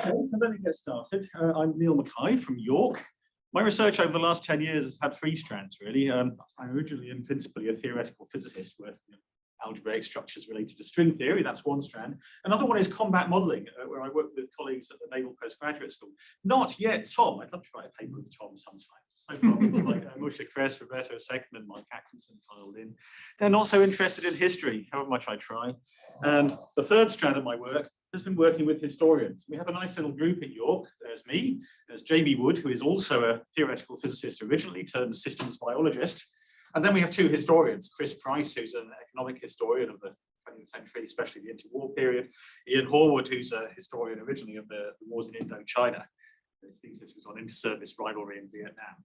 Okay, so let me get started. I'm Neil MacKay from York. My research over the last 10 years has had three strands, really. I'm originally and principally a theoretical physicist working in algebraic structures related to string theory. That's one strand. Another one is combat modeling, where I work with colleagues at the Naval Postgraduate School. Not yet Tom. I'd love to write a paper with Tom sometime. So far, people like Musha Kress, Roberto Seckman, Mike Atkinson, Kyle Lynn. They're not so interested in history, however much I try. And the third strand of my work has been working with historians. We have a nice little group at York. There's me, there's Jamie Wood, who is also a theoretical physicist originally, turned systems biologist. And then we have two historians, Chris Price, who's an economic historian of the 20th century, especially the interwar period, Ian Horwood, who's a historian originally of the wars in Indochina. His thesis was on inter-service rivalry in Vietnam.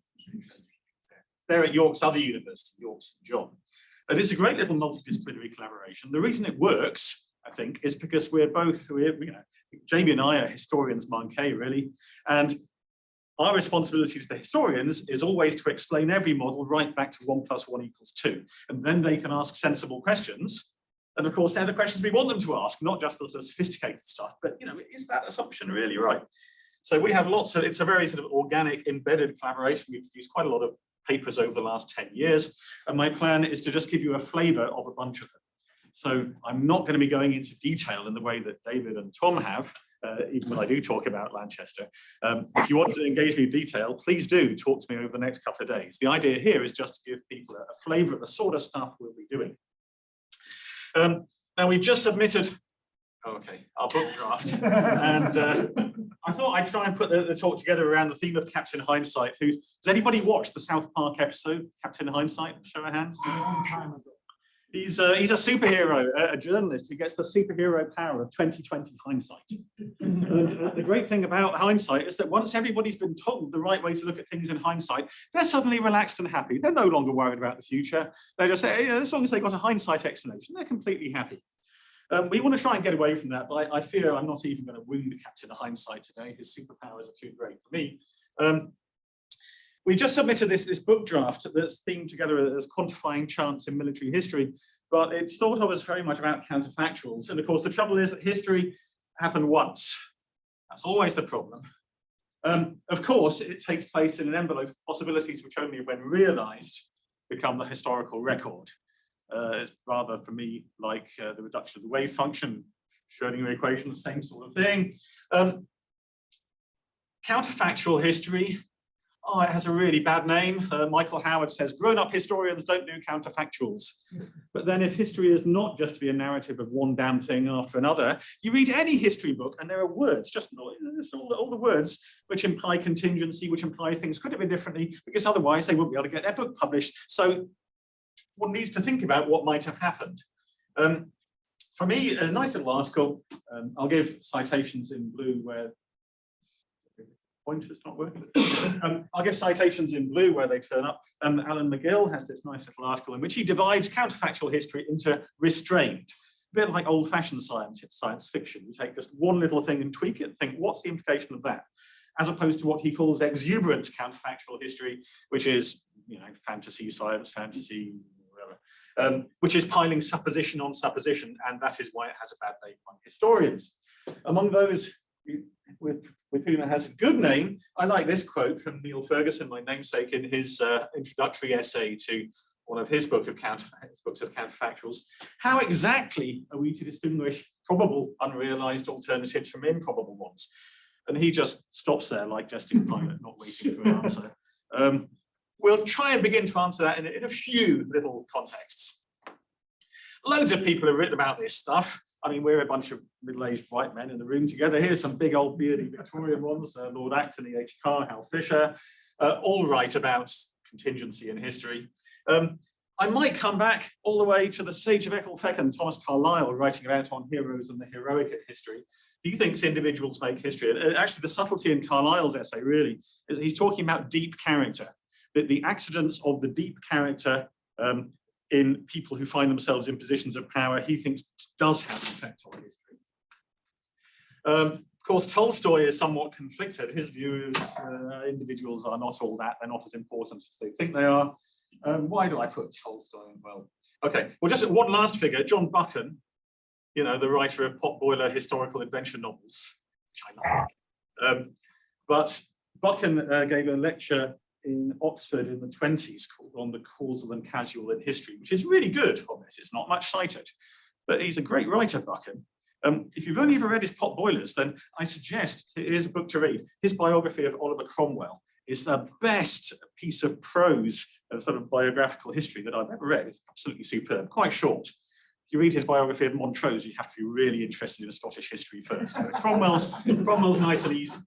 They're at York's other university, York St. John. And it's a great little multidisciplinary collaboration. The reason it works, I think, is because Jamie and I are historians MacKay, really, and our responsibility to the historians is always to explain every model right back to 1 + 1 = 2, and then they can ask sensible questions. And of course, they're the questions we want them to ask, not just the sort of sophisticated stuff, but is that assumption really right? So we have lots of, it's a very sort of organic, embedded collaboration. We've produced quite a lot of papers over the last 10 years, and my plan is to just give you a flavor of a bunch of them. So I'm not going to be going into detail in the way that David and Tom have, even when I do talk about Lanchester. If you want to engage me in detail, please do talk to me over the next couple of days. The idea here is just to give people a flavor of the sort of stuff we'll be doing. Now we've just submitted, our book draft, and I thought I'd try and put the talk together around the theme of Captain Hindsight. Has anybody watched the South Park episode, Captain Hindsight? Show of hands. He's a superhero, a journalist who gets the superhero power of 20/20 hindsight. The great thing about hindsight is that once everybody's been told the right way to look at things in hindsight, they're suddenly relaxed and happy. They're no longer worried about the future. They just say, as long as they got a hindsight explanation, they're completely happy. We want to try and get away from that, but I fear I'm not even going to wound Captain Hindsight today. His superpowers are too great for me. We just submitted this book draft that's themed together as quantifying chance in military history, but it's thought of as very much about counterfactuals. And of course, the trouble is that history happened once. That's always the problem. Of course, it takes place in an envelope of possibilities which only when realized become the historical record. It's rather, for me, like the reduction of the wave function, Schrödinger equation, the same sort of thing. Counterfactual history, it has a really bad name. Michael Howard says, grown-up historians don't do counterfactuals. But then if history is not just to be a narrative of one damn thing after another, you read any history book and there are words, just all the words, which imply contingency, which implies things could have been differently, because otherwise they wouldn't be able to get their book published. So one needs to think about what might have happened. For me, a nice little article, I'll give citations in blue where pointer's not working. I'll give citations in blue where they turn up. Alan McGill has this nice little article in which he divides counterfactual history into restrained, a bit like old-fashioned science fiction. You take just one little thing and tweak it and think, what's the implication of that? As opposed to what he calls exuberant counterfactual history, which is, fantasy, science, fantasy, whatever, which is piling supposition on supposition, and that is why it has a bad name among historians. Among those with whom it has a good name, I like this quote from Neil Ferguson, my namesake, in his introductory essay to one of his books of counterfactuals. How exactly are we to distinguish probable unrealized alternatives from improbable ones? And he just stops there like Jesting Pilot, not waiting for an answer. We'll try and begin to answer that in a few little contexts. Loads of people have written about this stuff. I mean, we're a bunch of middle-aged white men in the room together. Here's some big old beardy Victorian ones, Lord Acton, E.H. Carr, Hal Fisher, all write about contingency in history. I might come back all the way to the Sage of Ecclefechan, Thomas Carlyle, writing about on heroes and the heroic in history. He thinks individuals make history. And actually, the subtlety in Carlyle's essay, really, is he's talking about deep character, that the accidents of the deep character in people who find themselves in positions of power, he thinks does have an effect on history. Of course, Tolstoy is somewhat conflicted. His view is individuals are not all that, they're not as important as they think they are. Why do I put Tolstoy in? Well, okay, well, just one last figure, John Buchan, the writer of Potboiler historical adventure novels, which I like. But Buchan gave a lecture in Oxford in the 20s called On the Causal and Casual in History, which is really good on this. It's not much cited, but he's a great writer, Buchan. If you've only ever read his Pot Boilers, then I suggest here's a book to read. His biography of Oliver Cromwell is the best piece of prose of sort of biographical history that I've ever read. It's absolutely superb, quite short. If you read his biography of Montrose, you have to be really interested in Scottish history first. Cromwell's nice and easy.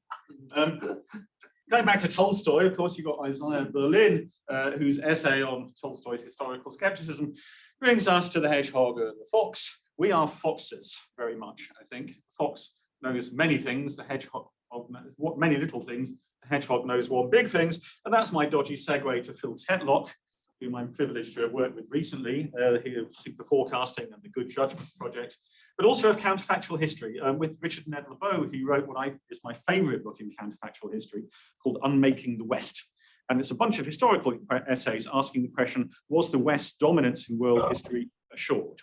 Going back to Tolstoy, of course, you've got Isaiah Berlin, whose essay on Tolstoy's historical skepticism brings us to the hedgehog and the fox. We are foxes, very much, I think. Fox knows many things, the hedgehog knows many little things, the hedgehog knows one big things, and that's my dodgy segue to Phil Tetlock, whom I'm privileged to have worked with recently, here of Super Forecasting and the Good Judgment Project, but also of counterfactual history. With Richard Ned Lebow, he wrote what is my favorite book in counterfactual history, called Unmaking the West. And it's a bunch of historical essays asking the question, was the West's dominance in world history assured?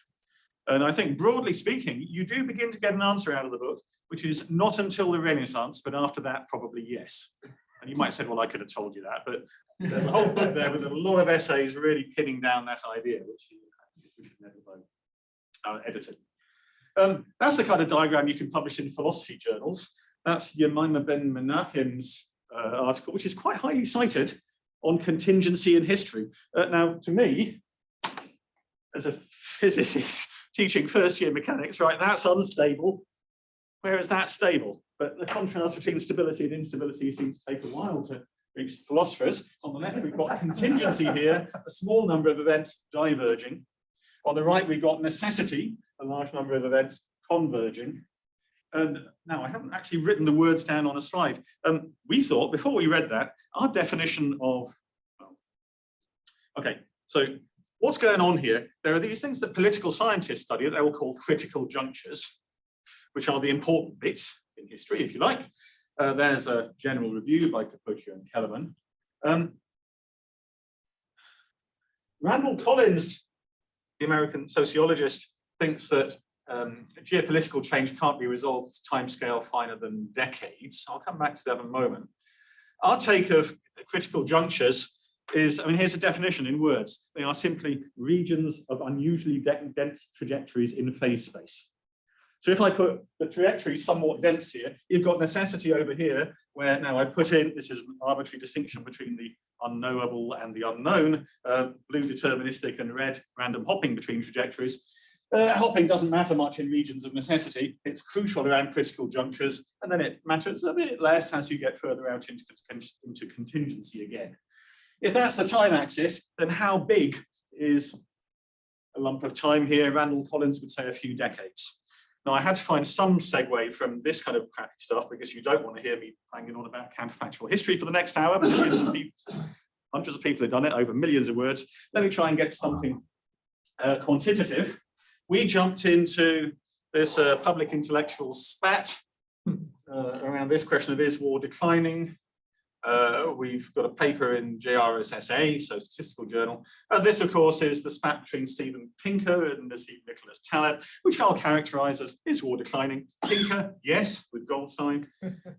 And I think, broadly speaking, you do begin to get an answer out of the book, which is not until the Renaissance, but after that, probably yes. And you might say, well, I could have told you that, but there's a whole book there with a lot of essays really pinning down that idea, which we should never edited. That's the kind of diagram you can publish in philosophy journals. That's Yemima Ben Menachem's article, which is quite highly cited on contingency in history. Now, to me, as a physicist teaching first-year mechanics, right, that's unstable. Where is that stable? But the contrast between stability and instability seems to take a while to reach the philosophers. On the left, we've got contingency here, a small number of events diverging. On the right, we've got necessity, a large number of events converging. And now I haven't actually written the words down on a slide. We thought, before we read that, our definition of, okay, so what's going on here? There are these things that political scientists study that they will call critical junctures, which are the important bits in history, if you like. There's a general review by Capoccio and Kellerman. Randall Collins, the American sociologist, thinks that geopolitical change can't be resolved at a timescale finer than decades. I'll come back to that in a moment. Our take of critical junctures is, I mean, here's a definition in words. They are simply regions of unusually dense trajectories in phase space. So if I put the trajectory somewhat dense here, you've got necessity over here, where now I put in, this is an arbitrary distinction between the unknowable and the unknown, blue deterministic and red random hopping between trajectories. Hopping doesn't matter much in regions of necessity. It's crucial around critical junctures, and then it matters a bit less as you get further out into contingency again. If that's the time axis, then how big is a lump of time here? Randall Collins would say a few decades. Now, I had to find some segue from this kind of crappy stuff because you don't want to hear me banging on about counterfactual history for the next hour. Hundreds of people have done it over millions of words. Let me try and get something quantitative. We jumped into this public intellectual spat around this question of is war declining. We've got a paper in JRSSA, so Statistical Journal. This, of course, is the spat between Steven Pinker and Nassim Nicholas Taleb, which I'll characterize as is war declining. Pinker, yes, with Goldstein.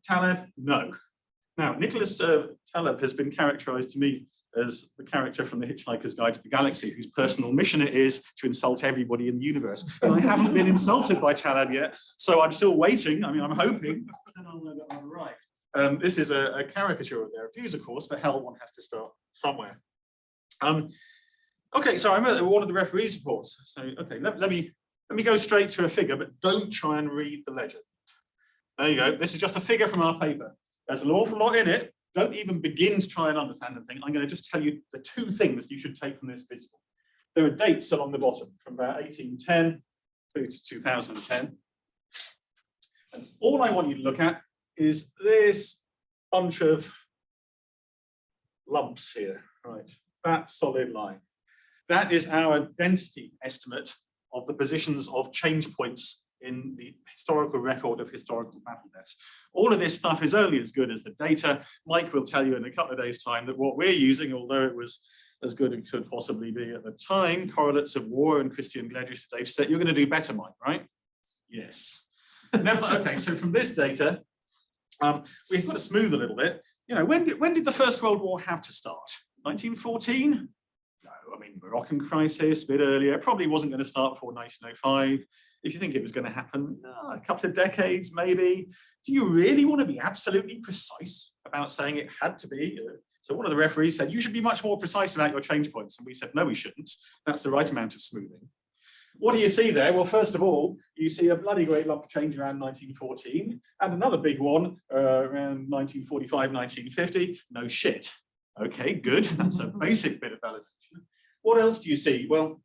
Taleb, no. Now, Nicholas Taleb has been characterized to me as the character from The Hitchhiker's Guide to the Galaxy, whose personal mission it is to insult everybody in the universe. And I haven't been insulted by Taleb yet, so I'm still waiting. I mean, I'm hoping, then I'll know that I've arrived. This is a caricature of their views, of course, but hell, one has to start somewhere. Okay, so I remember one of the referees reports. So, okay, let me go straight to a figure, but don't try and read the legend. There you go. This is just a figure from our paper. There's an awful lot in it. Don't even begin to try and understand anything. I'm going to just tell you the two things you should take from this visible. There are dates along the bottom from about 1810 through to 2010. And all I want you to look at is this bunch of lumps here, right? That solid line. That is our density estimate of the positions of change points in the historical record of historical battle deaths. All of this stuff is only as good as the data. Mike will tell you in a couple of days' time that what we're using, although it was as good as it could possibly be at the time, correlates of war and Christian Gleditsch data set, you're going to do better, Mike, right? Yes. Okay, so from this data, We've got to smooth a little bit. You know, when did the First World War have to start? 1914? No, I mean, Moroccan crisis, a bit earlier. It probably wasn't going to start before 1905. If you think it was going to happen, a couple of decades, maybe. Do you really want to be absolutely precise about saying it had to be? So one of the referees said, you should be much more precise about your change points. And we said, no, we shouldn't. That's the right amount of smoothing. What do you see there? Well, first of all, you see a bloody great lump of change around 1914 and another big one around 1945, 1950. No shit. Okay, good. That's a basic bit of validation. What else do you see? Well,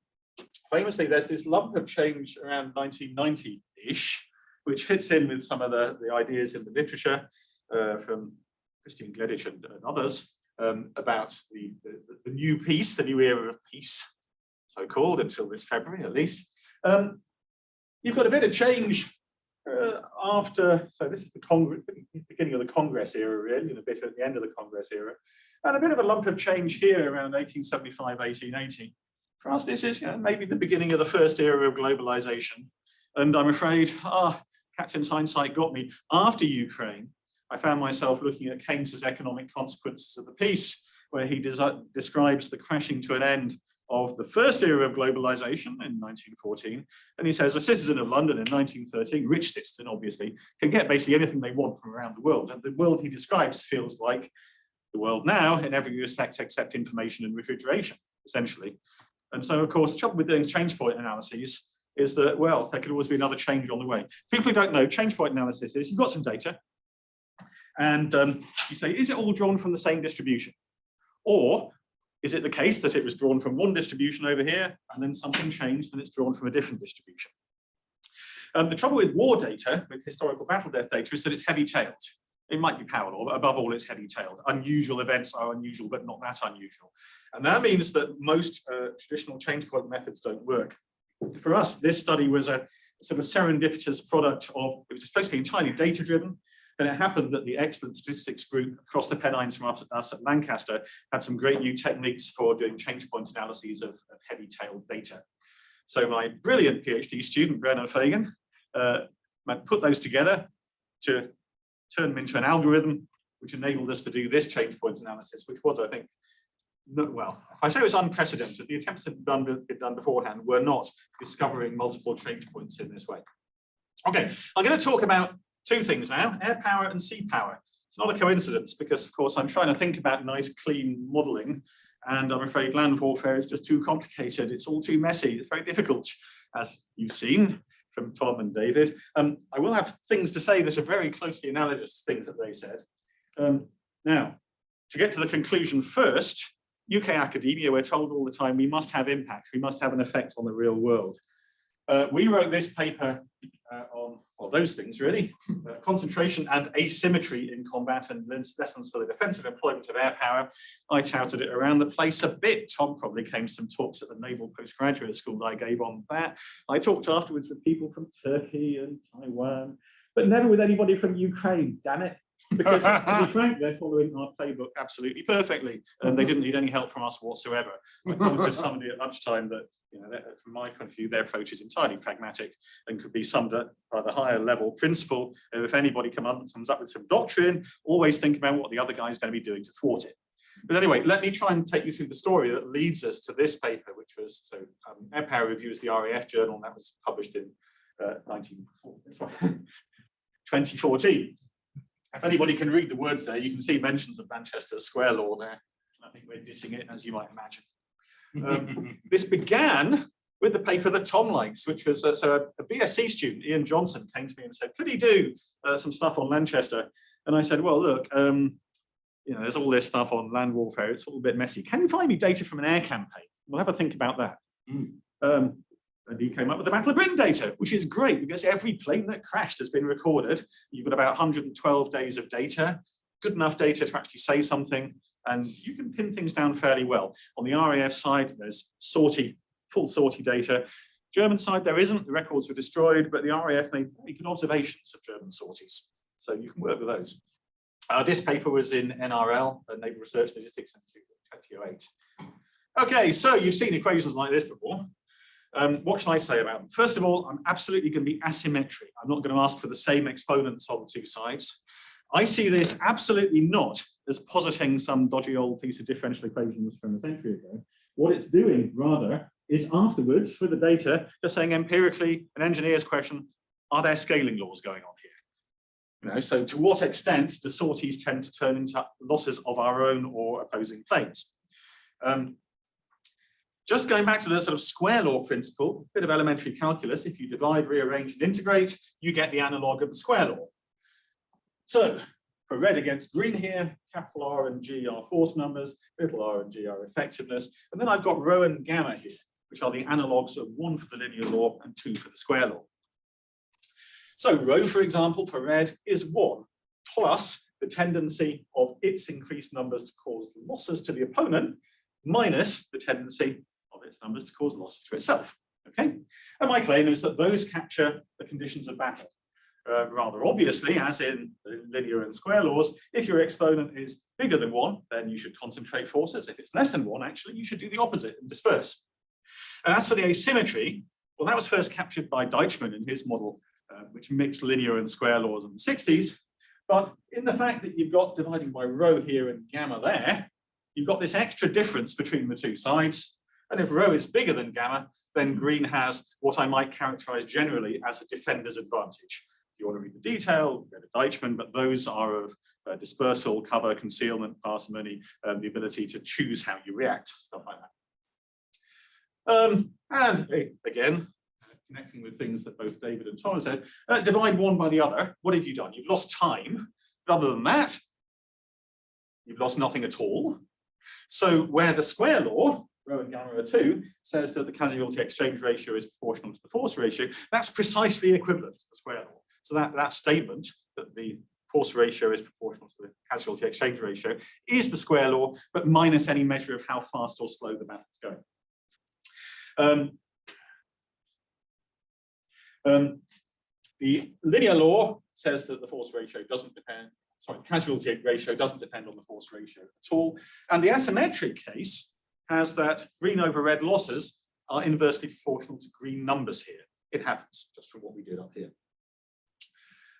famously, there's this lump of change around 1990-ish, which fits in with some of the ideas in the literature from Christian Gleditsch and others about the new peace, the new era of peace, so-called, until this February at least. You've got a bit of change after, so this is the beginning of the Congress era, really, and a bit at the end of the Congress era, and a bit of a lump of change here around 1875, 1880. For us, this is maybe the beginning of the first era of globalization. And I'm afraid, Captain's hindsight got me. After Ukraine, I found myself looking at Keynes's economic consequences of the peace, where he describes the crashing to an end of the first era of globalization in 1914. And he says a citizen of London in 1913, rich citizen obviously, can get basically anything they want from around the world. And the world he describes feels like the world now in every respect except information and refrigeration, essentially. And so, of course, the trouble with doing change point analyses is that, well, there could always be another change on the way. For people who don't know, change point analysis is you've got some data and you say, is it all drawn from the same distribution? Or is it the case that it was drawn from one distribution over here and then something changed and it's drawn from a different distribution? The trouble with war data, with historical battle death data, is that it's heavy-tailed. It might be power law, but above all, it's heavy-tailed. Unusual events are unusual, but not that unusual. And that means that most traditional change point methods don't work. For us, this study was a sort of serendipitous product of, it was supposed to be entirely data-driven, and it happened that the excellent statistics group across the Pennines from us at Lancaster had some great new techniques for doing change point analyses of heavy-tailed data. So my brilliant PhD student, Brennan Fagan, put those together to turn them into an algorithm which enabled us to do this change point analysis, which was, I think, well, if I say it was unprecedented, the attempts that had been done beforehand were not discovering multiple change points in this way. Okay, I'm going to talk about two things now, air power and sea power. It's not a coincidence because, of course, I'm trying to think about nice, clean modeling, and I'm afraid land warfare is just too complicated. It's all too messy. It's very difficult, as you've seen from Tom and David. I will have things to say that are very closely analogous to things that they said. Now, to get to the conclusion first, UK academia, we're told all the time, we must have impact, we must have an effect on the real world. We wrote this paper on, well, those things really, concentration and asymmetry in combat and lessons for the defensive employment of air power. I touted it around the place a bit. Tom probably came to some talks at the Naval Postgraduate School that I gave on that. I talked afterwards with people from Turkey and Taiwan, but never with anybody from Ukraine, damn it. Because to be frank, they're following our playbook absolutely perfectly, and they didn't need any help from us whatsoever. I commented to somebody at lunchtime that, from my point of view, their approach is entirely pragmatic and could be summed up by the higher level principle. If anybody comes up with some doctrine, always think about what the other guy is going to be doing to thwart it. But anyway, let me try and take you through the story that leads us to this paper, which was, Air Power Review is the RAF journal, and that was published in 2014. If anybody can read the words there, you can see mentions of Manchester's square law there. I think we're dissing it, as you might imagine. This began with the paper that Tom likes, which was so a BSc student, Ian Johnson, came to me and said, could he do some stuff on Manchester? And I said, well, look, there's all this stuff on land warfare. It's all a bit messy. Can you find me data from an air campaign? We'll have a think about that. And he came up with the Battle of Britain data, which is great because every plane that crashed has been recorded. You've got about 112 days of data, good enough data to actually say something, and you can pin things down fairly well. On the RAF side, there's full sortie data. German side, there isn't. The records were destroyed, but the RAF made very good observations of German sorties. So you can work with those. This paper was in NRL, Naval Research Logistics, in 2008. Okay, so you've seen equations like this before. What shall I say about them? First of all, I'm absolutely going to be asymmetric. I'm not going to ask for the same exponents on the two sides. I see this absolutely not as positing some dodgy old piece of differential equations from a century ago. What it's doing, rather, is afterwards, with the data, just saying empirically, an engineer's question, are there scaling laws going on here? So to what extent do sorties tend to turn into losses of our own or opposing planes? Just going back to the sort of square law principle, bit of elementary calculus, if you divide, rearrange, and integrate, you get the analog of the square law. So for red against green here, capital R and G are force numbers, little r and g are effectiveness, and then I've got rho and gamma here, which are the analogs of 1 for the linear law and 2 for the square law. So rho, for example, for red is 1 plus the tendency of its increased numbers to cause losses to the opponent minus the tendency of its numbers to cause losses to itself. Okay, and my claim is that those capture the conditions of battle. Rather obviously, as in the linear and square laws, if your exponent is bigger than 1, then you should concentrate forces. If it's less than 1, actually, you should do the opposite and disperse. And as for the asymmetry, well, that was first captured by Deichmann in his model, which mixed linear and square laws in the 60s. But in the fact that you've got dividing by rho here and gamma there, you've got this extra difference between the two sides. And if rho is bigger than gamma, then green has what I might characterize generally as a defender's advantage. If you want to read the detail, go to Deichmann, but those are of dispersal, cover, concealment, parsimony, the ability to choose how you react, stuff like that. And again, connecting with things that both David and Tom said, divide one by the other. What have you done? You've lost time. But other than that, you've lost nothing at all. So where the square law, rho and gamma are 2, says that the casualty exchange ratio is proportional to the force ratio, that's precisely equivalent to the square law. So that statement that the force ratio is proportional to the casualty exchange ratio is the square law, but minus any measure of how fast or slow the battle is going. The linear law says that the force ratio doesn't depend, sorry, the casualty ratio doesn't depend on the force ratio at all. And the asymmetric case has that green over red losses are inversely proportional to green numbers here. It happens, just from what we did up here.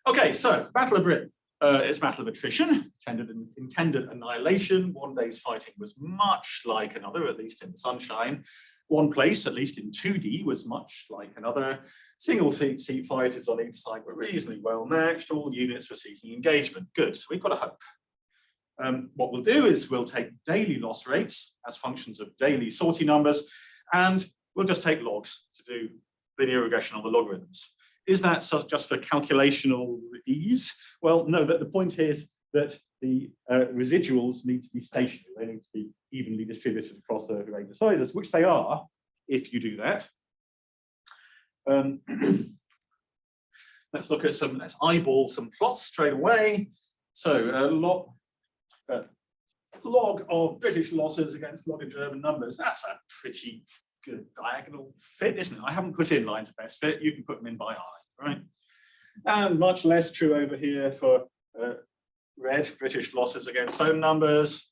Okay, so Battle of Britain. It's battle of attrition, intended annihilation. One day's fighting was much like another, at least in the sunshine. One place, at least in 2D, was much like another. Single seat fighters on each side were reasonably well matched. All units were seeking engagement. Good, so we've got a hope. What we'll do is we'll take daily loss rates as functions of daily sortie numbers, and we'll just take logs to do linear regression on the logarithms. Is that just for calculational ease? Well, no, the point is that the residuals need to be stationary. They need to be evenly distributed across the range of sizes, which they are if you do that. Let's look at let's eyeball some plots straight away. So log of British losses against log of German numbers. That's a pretty good diagonal fit, isn't it? I haven't put in lines of best fit. You can put them in by eye, right? And much less true over here for red, British losses against home numbers.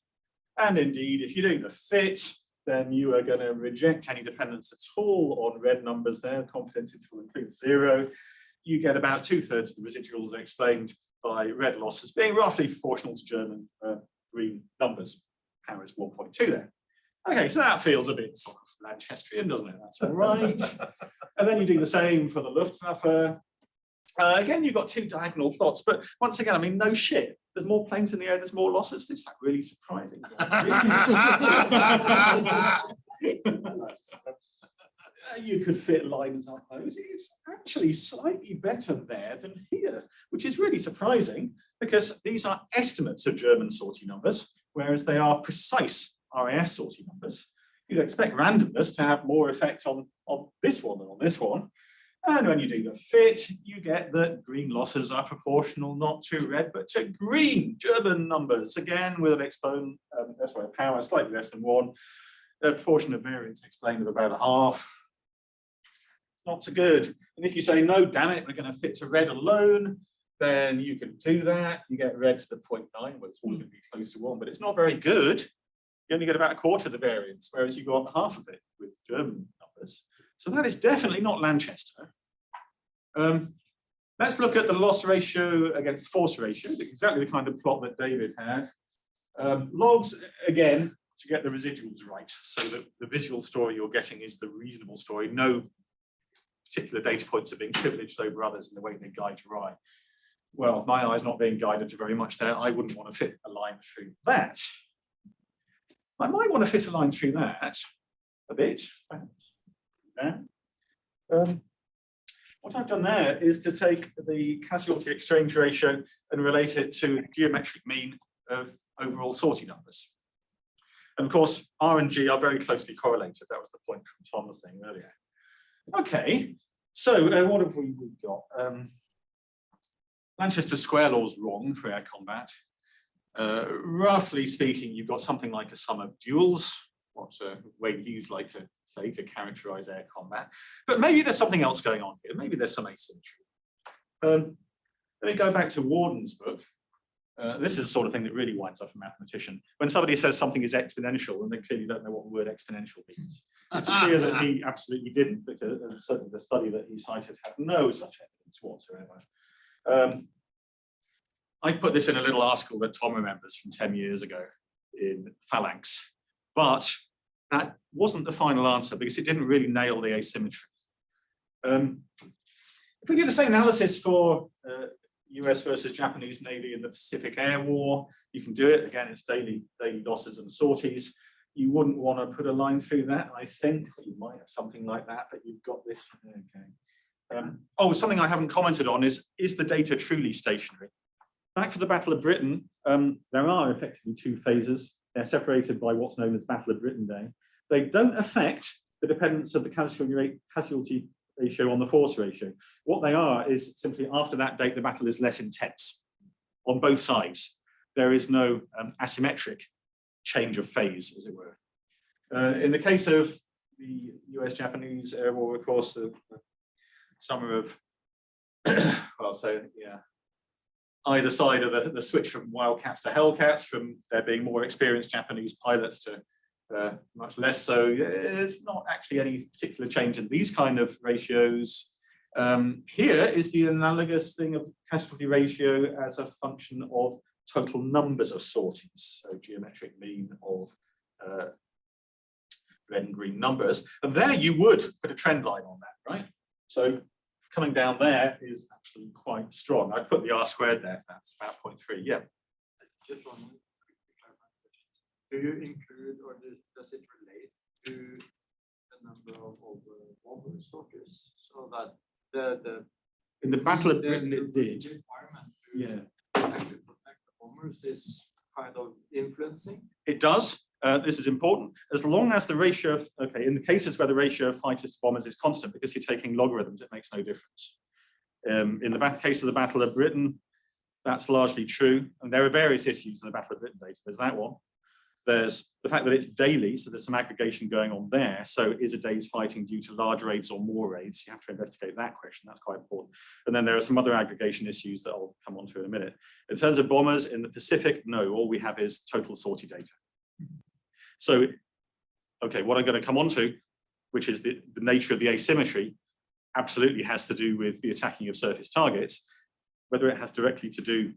And indeed, if you do the fit, then you are going to reject any dependence at all on red numbers there. Confidence interval includes 0. You get about 2/3 of the residuals explained by red losses being roughly proportional to German green numbers. Power is 1.2 there. Okay, so that feels a bit sort of Lanchestrian, doesn't it? That's all right. And then you do the same for the Luftwaffe. Again, you've got 2 diagonal plots, but once again, I mean, no shit. There's more planes in the air, there's more losses. This is like really surprising. You could fit lines up those. It's actually slightly better there than here, which is really surprising because these are estimates of German sortie numbers, whereas they are precise RAF sortie numbers. You'd expect randomness to have more effect on this one than on this one. And when you do the fit, you get that green losses are proportional not to red, but to green German numbers. Again, with an exponent, that's why power slightly less than 1. The proportion of variance explained of about 1/2. It's not so good. And if you say, no, damn it, we're going to fit to red alone, then you can do that. You get red to the 0.9, where it's always going to be close to 1, but it's not very good. You only get about 1/4 of the variance, whereas you go up 1/2 of it with German numbers. So that is definitely not Lanchester. Let's look at the loss ratio against force ratio, exactly the kind of plot that David had. Logs, again, to get the residuals right, so that the visual story you're getting is the reasonable story. No particular data points are being privileged over others in the way they guide your eye. Well, my eye's not being guided to very much there. I wouldn't want to fit a line through that. I might want to fit a line through that a bit. What I've done there is to take the casualty exchange ratio and relate it to a geometric mean of overall sortie numbers. And of course, R and G are very closely correlated. That was the point from Tom's thing earlier. Okay, so what have we got? Manchester square law's wrong for air combat. Roughly speaking, you've got something like a sum of duels, what Wayne Hughes like to say to characterize air combat. But maybe there's something else going on here. Maybe there's some asymmetry. Let me go back to Warden's book. This is the sort of thing that really winds up a mathematician. When somebody says something is exponential and they clearly don't know what the word exponential means. It's clear that he absolutely didn't, because certainly the study that he cited had no such evidence whatsoever. I put this in a little article that Tom remembers from 10 years ago in Phalanx, but that wasn't the final answer because it didn't really nail the asymmetry. If we do the same analysis for US versus Japanese Navy in the Pacific Air War, you can do it. Again, it's daily losses and sorties. You wouldn't want to put a line through that, I think. You might have something like that, but you've got this. Okay. Oh, something I haven't commented on is the data truly stationary? Back for the Battle of Britain, there are effectively two phases. They're separated by what's known as Battle of Britain Day. They don't affect the dependence of the casualty ratio on the force ratio. What they are is simply after that date, the battle is less intense on both sides. There is no asymmetric change of phase, as it were. In the case of the US-Japanese Air War, of course, the summer of, well, so yeah, either side of the switch from Wildcats to Hellcats, from there being more experienced Japanese pilots to much less so. There's not actually any particular change in these kind of ratios. Here is the analogous thing of casualty ratio as a function of total numbers of sorties, so geometric mean of red and green numbers. And there you would put a trend line on that, right? So coming down there is actually quite strong. I've put the R squared there, that's about 0.3, yeah. Just one do you include, or does it relate to the number of bomber sorties, so that the in the Battle of Britain it did. Requirement to yeah actually protect the bombers is kind of influencing? It does. This is important. As long as the ratio of, okay, in the cases where the ratio of fighters to bombers is constant, because you're taking logarithms, it makes no difference. In the case of the Battle of Britain, that's largely true. And there are various issues in the Battle of Britain data. There's that one. There's the fact that it's daily, so there's some aggregation going on there. So is a day's fighting due to large raids or more raids? You have to investigate that question. That's quite important. And then there are some other aggregation issues that I'll come on to in a minute. In terms of bombers in the Pacific, no, all we have is total sortie data. So, okay, what I'm going to come on to, which is the nature of the asymmetry, absolutely has to do with the attacking of surface targets. Whether it has directly to do,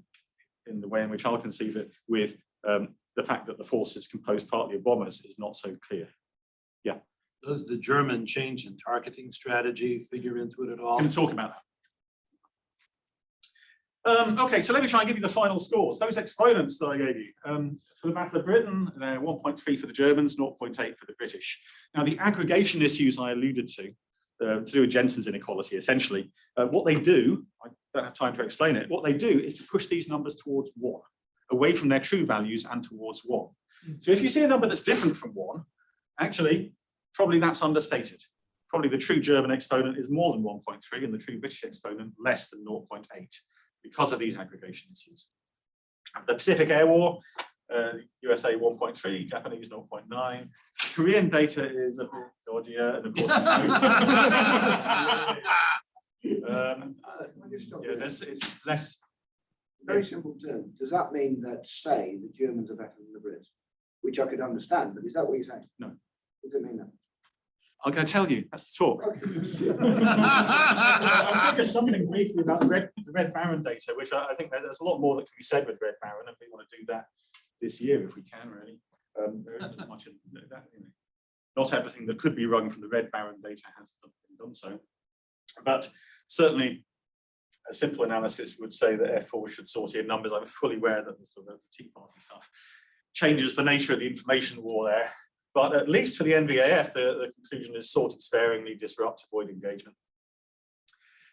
in the way in which I'll conceive it, with the fact that the force is composed partly of bombers is not so clear. Yeah. Does the German change in targeting strategy figure into it at all? I'm going to talk about that. Okay, so let me try and give you the final scores. Those exponents that I gave you. For the Battle of Britain, they're 1.3 for the Germans, 0.8 for the British. Now, the aggregation issues I alluded to do with Jensen's inequality, essentially, what they do, I don't have time to explain it, what they do is to push these numbers towards 1, away from their true values and towards 1. So if you see a number that's different from 1, actually, probably that's understated. Probably the true German exponent is more than 1.3 and the true British exponent less than 0.8 because of these aggregation issues. The Pacific Air War, USA 1.3, Japanese 0.9. Korean data is a bit dodgier, and of course, it's less. Very simple terms. Does that mean that, say, the Germans are better than the Brits? Which I could understand, but is that what you're saying? No. What does it mean then? I'm going to tell you, that's the talk. I'll say just something briefly about the Red Baron data, which I think there's a lot more that can be said with Red Baron, and we want to do that this year if we can, really. There isn't as much in that, you know. Not everything that could be run from the Red Baron data has been done so. But certainly, a simple analysis would say that F4 should sort in numbers. I'm fully aware that the sort of Tea Party stuff changes the nature of the information war there. But at least for the NVAF, the conclusion is sorted sparingly, disrupt, avoid engagement.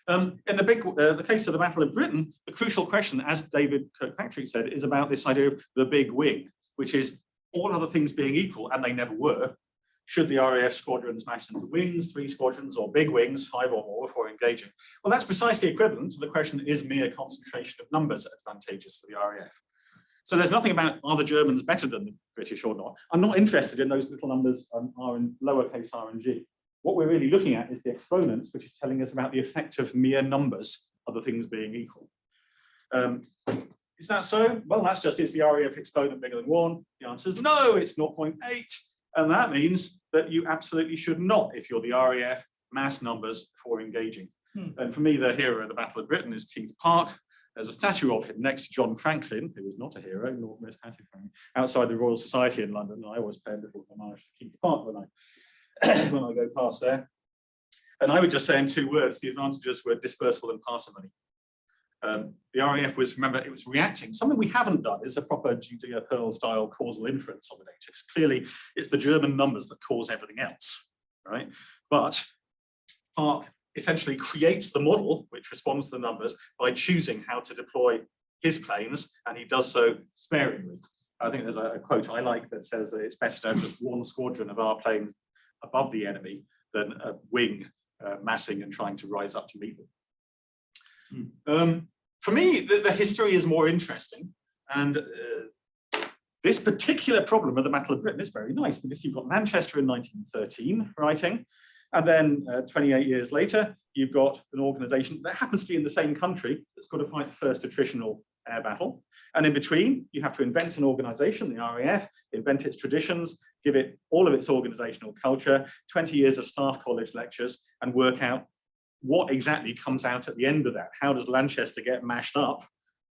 In the case of the Battle of Britain, the crucial question, as David Kirkpatrick said, is about this idea of the big wing, which is all other things being equal, and they never were. Should the RAF squadron smash into wings, 3 squadrons, or big wings, 5 or more, before engaging? Well, that's precisely equivalent to the question, is mere concentration of numbers advantageous for the RAF? So there's nothing about, are the Germans better than the British or not? I'm not interested in those little numbers R in lowercase r and g. What we're really looking at is the exponents, which is telling us about the effect of mere numbers, other things being equal. Is that so? Well, that's just, is the RAF exponent bigger than 1? The answer is no, it's 0.8. And that means that you absolutely should not, if you're the RAF, mass numbers before engaging. And for me, the hero of the Battle of Britain is Keith Park. There's a statue of him next to John Franklin, who is not a hero, nor most Patrick Franklin, outside the Royal Society in London. And I always pay a little homage to Keith Park when I go past there. And I would just say in 2 words, the advantages were dispersal and parsimony. The RAF was, remember, it was reacting. Something we haven't done is a proper Judea-Pearl style causal inference on the data. Because clearly, it's the German numbers that cause everything else, right? But Park essentially creates the model which responds to the numbers by choosing how to deploy his planes, and he does so sparingly. I think there's a quote I like that says that it's better to have just 1 squadron of our planes above the enemy than a wing massing and trying to rise up to meet them. For me, the history is more interesting, and this particular problem of the Battle of Britain is very nice, because you've got Manchester in 1913 writing, and then 28 years later, you've got an organization that happens to be in the same country that's got to fight the first attritional air battle. And in between, you have to invent an organization, the RAF, invent its traditions, give it all of its organizational culture, 20 years of staff college lectures, and work out what exactly comes out at the end of that. How does Lanchester get mashed up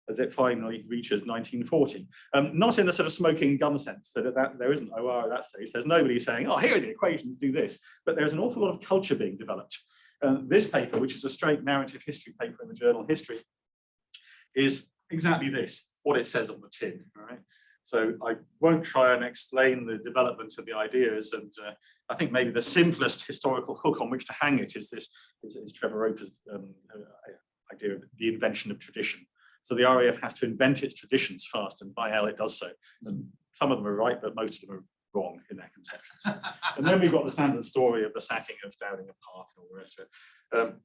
as it finally reaches 1940? Not in the sort of smoking gun sense that there isn't OR at that stage. There's nobody saying, oh, here are the equations, do this. But there's an awful lot of culture being developed. This paper, which is a straight narrative history paper in the journal History, is exactly this, what it says on the tin, all right? So I won't try and explain the development of the ideas, and I think maybe the simplest historical hook on which to hang it is Trevor Roper's idea of the invention of tradition. So the RAF has to invent its traditions fast, and by hell it does so. And some of them are right, but most of them are wrong in their conceptions. And then we've got the standard story of the sacking of Downing Park and all the rest of it.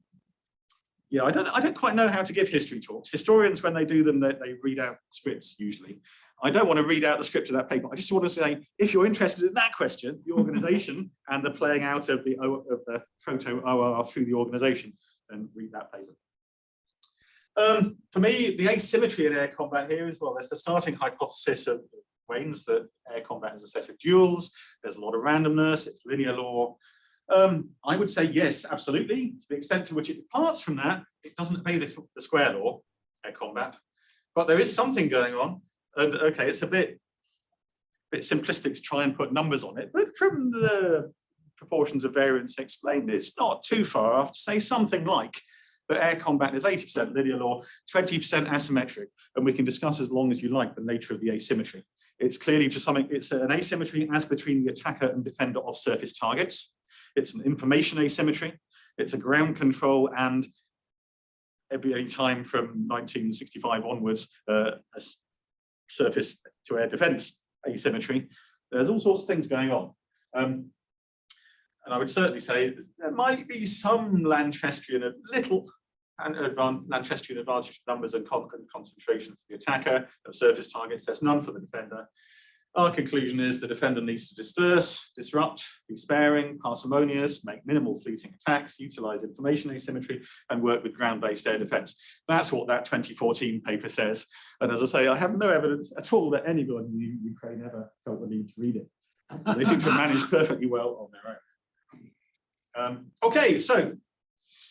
Yeah, I don't quite know how to give history talks. Historians, when they do them, they read out scripts usually. I don't want to read out the script of that paper. I just want to say, if you're interested in that question, the organization and the playing out of the proto-OR through the organization, then read that paper. For me, the asymmetry in air combat here as well. There's the starting hypothesis of Wayne's that air combat is a set of duels. There's a lot of randomness. It's linear law. I would say yes, absolutely. To the extent to which it departs from that, it doesn't obey the square law, air combat. But there is something going on. And okay, it's a bit simplistic to try and put numbers on it, but from the proportions of variance explained, it's not too far off to say something like that air combat is 80% linear law, 20% asymmetric, and we can discuss as long as you like the nature of the asymmetry. It's clearly to something, it's an asymmetry as between the attacker and defender of surface targets. It's an information asymmetry. It's a ground control and every time from 1965 onwards, a surface to air defense asymmetry. There's all sorts of things going on. And I would certainly say there might be some Lanchestrian, a little Lanchestrian advantage numbers and concentration for the attacker of surface targets. There's none for the defender. Our conclusion is the defender needs to disperse, disrupt, be sparing, parsimonious, make minimal fleeting attacks, utilize information asymmetry, and work with ground-based air defense. That's what that 2014 paper says. And as I say, I have no evidence at all that anybody in Ukraine ever felt the need to read it. They seem to have managed perfectly well on their own. Okay, so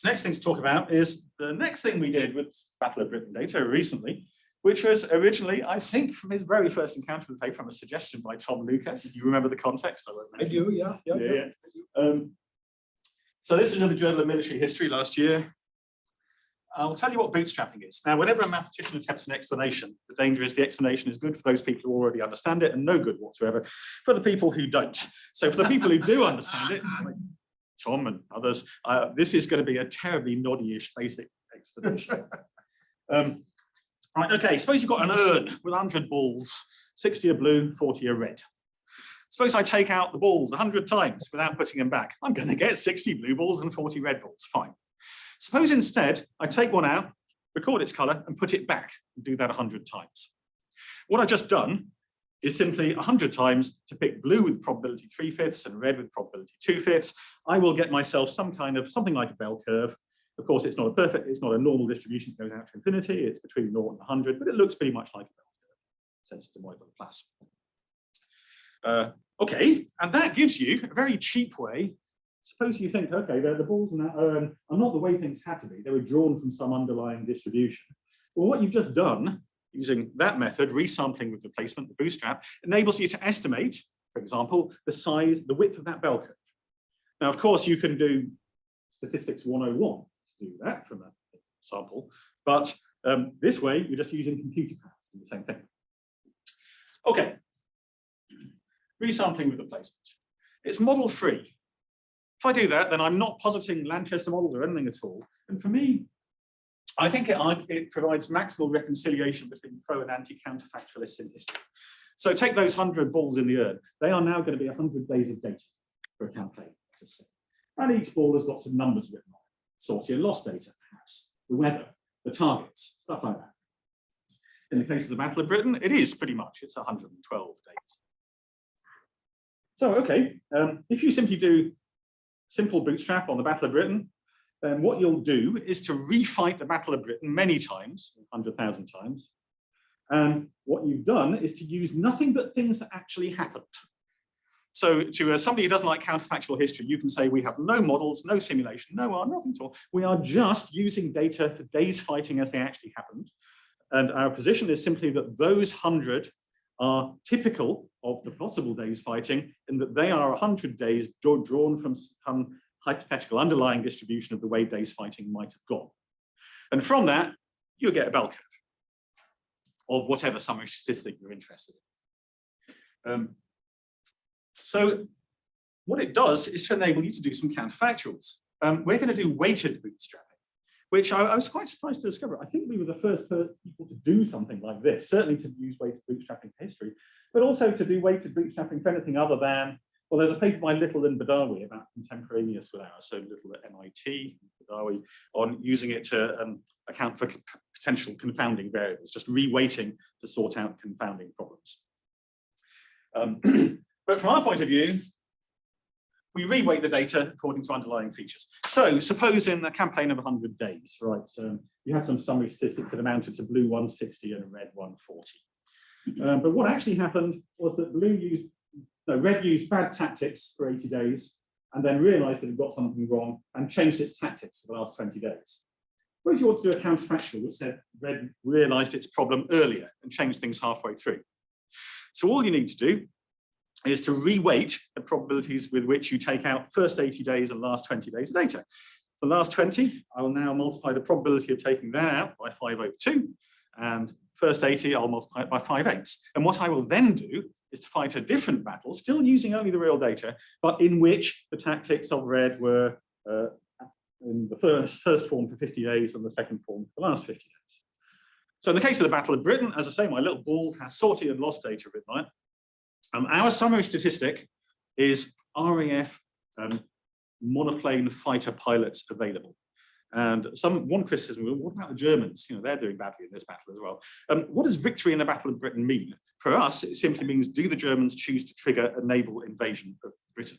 next thing to talk about is the next thing we did with Battle of Britain data recently, which was originally, I think, from his very first encounter with the paper, from a suggestion by Tom Lucas. You remember the context? I do, yeah. So this was in the Journal of Military History last year. I'll tell you what bootstrapping is. Now, whenever a mathematician attempts an explanation, the danger is the explanation is good for those people who already understand it and no good whatsoever for the people who don't. So for the people who do understand it, like Tom and others, this is going to be a terribly noddy-ish basic explanation. Right, okay, suppose you've got an urn with 100 balls, 60 are blue, 40 are red. Suppose I take out the balls 100 times without putting them back. I'm going to get 60 blue balls and 40 red balls, fine. Suppose instead I take one out, record its color and put it back and do that 100 times. What I've just done is simply 100 times to pick blue with probability 3/5 and red with probability 2/5. I will get myself something like a bell curve. Of course, it's not a normal distribution that goes out to infinity. It's between 0 and 100, but it looks pretty much like a bell curve, says de Moivre Laplace. Okay, and that gives you a very cheap way. Suppose you think, okay, the balls in that urn are not the way things had to be. They were drawn from some underlying distribution. Well, what you've just done, using that method, resampling with replacement, the bootstrap, enables you to estimate, for example, the width of that bell curve. Now, of course, you can do statistics 101 to do that from a sample, but this way, you're just using computer power to do the same thing. Okay, resampling with replacement. It's model free. If I do that, then I'm not positing Lanchester models or anything at all. And for me, I think it provides maximal reconciliation between pro and anti-counterfactualists in history. So take those 100 balls in the urn. They are now going to be 100 days of data for a campaign, to say. And each ball has got some numbers written on it. Sortie and loss data, perhaps, the weather, the targets, stuff like that. In the case of the Battle of Britain, it is pretty much, it's 112 days. So, okay, if you simply do simple bootstrap on the Battle of Britain, then what you'll do is to refight the Battle of Britain many times, 100,000 times. And what you've done is to use nothing but things that actually happened. So to somebody who doesn't like counterfactual history, you can say we have no models, no simulation, nothing at all. We are just using data for days fighting as they actually happened. And our position is simply that those 100 are typical of the possible days fighting, and that they are 100 days drawn from some hypothetical underlying distribution of the way days fighting might have gone. And from that, you'll get a bell curve of whatever summary statistic you're interested in. So what it does is to enable you to do some counterfactuals. We're going to do weighted bootstrapping, which I was quite surprised to discover. I think we were the first people to do something like this, certainly to use weighted bootstrapping for history, but also to do weighted bootstrapping for anything other than, well, there's a paper by Little and Badawi about contemporaneous with ours, so Little at MIT, Badawi, on using it to account for potential confounding variables, just reweighting to sort out confounding problems. But from our point of view, we reweight the data according to underlying features. So suppose in a campaign of 100 days, right, you have some summary statistics that amounted to blue 160 and red 140. But what actually happened was that red used bad tactics for 80 days and then realized that it got something wrong and changed its tactics for the last 20 days. Suppose you want to do a counterfactual that said red realized its problem earlier and changed things halfway through. So all you need to do is to reweight the probabilities with which you take out first 80 days and last 20 days of data. For the last 20, I will now multiply the probability of taking that out by 5/2, and first 80, I'll multiply it by 5/8. And what I will then do is to fight a different battle, still using only the real data, but in which the tactics of red were in the first form for 50 days and the second form for the last 50 days. So in the case of the Battle of Britain, as I say, my little ball has sortie and loss data written on it. Our summary statistic is RAF monoplane fighter pilots available. And one criticism, what about the Germans? You know, they're doing badly in this battle as well. What does victory in the Battle of Britain mean? For us, it simply means, do the Germans choose to trigger a naval invasion of Britain?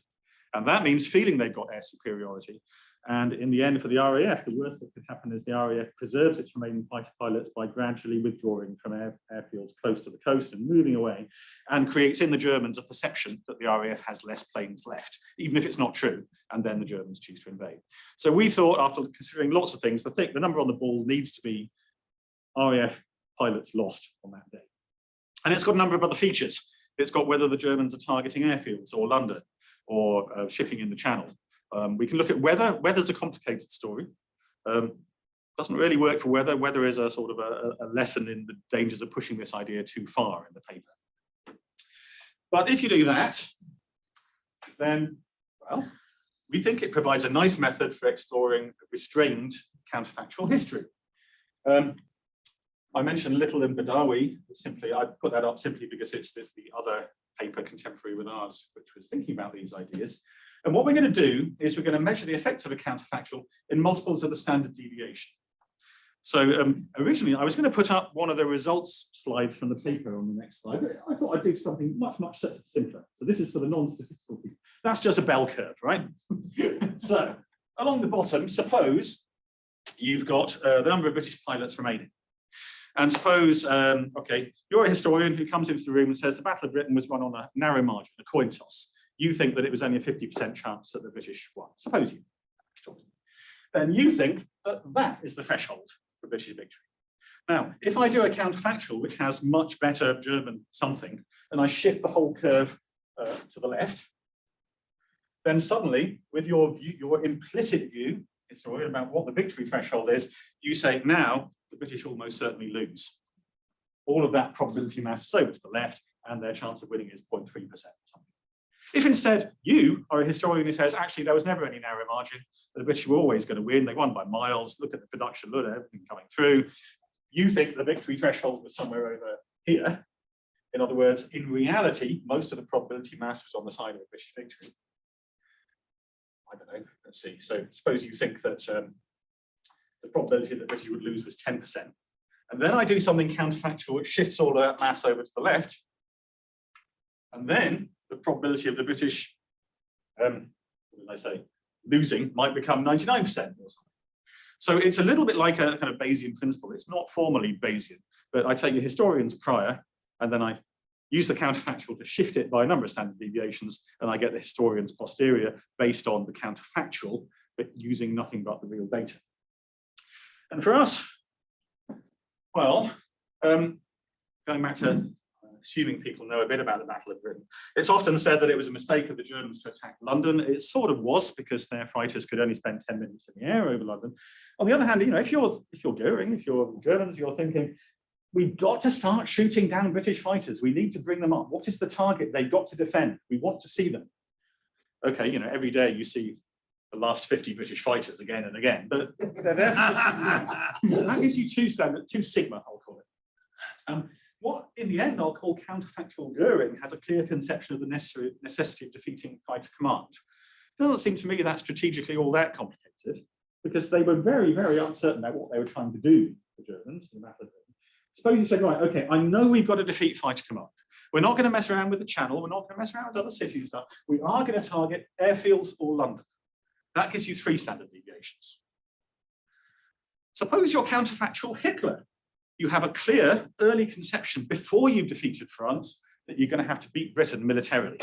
And that means, feeling they've got air superiority, And in the end, for the RAF, the worst that could happen is the RAF preserves its remaining fighter pilots by gradually withdrawing from airfields close to the coast and moving away, and creates in the Germans a perception that the RAF has less planes left, even if it's not true, and then the Germans choose to invade. So we thought, after considering lots of things, the number on the ball needs to be RAF pilots lost on that day. And it's got a number of other features. It's got whether the Germans are targeting airfields or London or shipping in the Channel. We can look at weather. Weather's a complicated story. Doesn't really work for weather. Weather is a sort of a lesson in the dangers of pushing this idea too far in the paper. But if you do that, then, well, we think it provides a nice method for exploring restrained counterfactual history. I mentioned Little and Badawi. Simply, I put that up simply because it's the other paper contemporary with ours, which was thinking about these ideas. And what we're going to do is we're going to measure the effects of a counterfactual in multiples of the standard deviation. So originally, I was going to put up one of the results slides from the paper on the next slide. But I thought I'd do something much simpler. So this is for the non-statistical people. That's just a bell curve, right? So along the bottom, suppose you've got the number of British pilots remaining. And suppose, okay, you're a historian who comes into the room and says the Battle of Britain was won on a narrow margin, a coin toss. You think that it was only a 50% chance that the British won. Suppose you. Then you think that that is the threshold for British victory. Now, if I do a counterfactual, which has much better German something, and I shift the whole curve to the left, then suddenly, with your implicit view, historian, about what the victory threshold is, you say now the British almost certainly lose. All of that probability mass is over to the left, and their chance of winning is 0.3% or something. If instead you are a historian who says, actually, there was never any narrow margin, the British were always going to win, they won by miles, look at the production, look at everything coming through, you think the victory threshold was somewhere over here. In other words, in reality, most of the probability mass was on the side of a British victory. I don't know, let's see. So suppose you think that the probability that the British would lose was 10%. And then I do something counterfactual, which shifts all of that mass over to the left. And then the probability of the British, what did I say, losing might become 99% or something. So it's a little bit like a kind of Bayesian principle. It's not formally Bayesian, but I take the historian's prior, and then I use the counterfactual to shift it by a number of standard deviations, and I get the historian's posterior based on the counterfactual, but using nothing but the real data. And for us, well, going back to assuming people know a bit about the Battle of Britain, it's often said that it was a mistake of the Germans to attack London. It sort of was, because their fighters could only spend 10 minutes in the air over London. On the other hand, you know, if you're Goering, if you're Germans, you're thinking, we've got to start shooting down British fighters. We need to bring them up. What is the target they've got to defend? We want to see them. Okay, you know, every day you see the last 50 British fighters again and again, but they're there for that gives you two sigma, I'll call it. What, in the end, I'll call counterfactual Goering has a clear conception of the necessity of defeating fighter command. It doesn't seem to me that strategically all that complicated, because they were very, very uncertain about what they were trying to do, the Germans, in the Battle of Britain. Suppose you say, right, okay, I know we've got to defeat fighter command. We're not going to mess around with the Channel. We're not going to mess around with other cities and stuff. We are going to target airfields or London. That gives you 3 standard deviations. Suppose you're counterfactual Hitler. You have a clear early conception before you've defeated France that you're going to have to beat Britain militarily.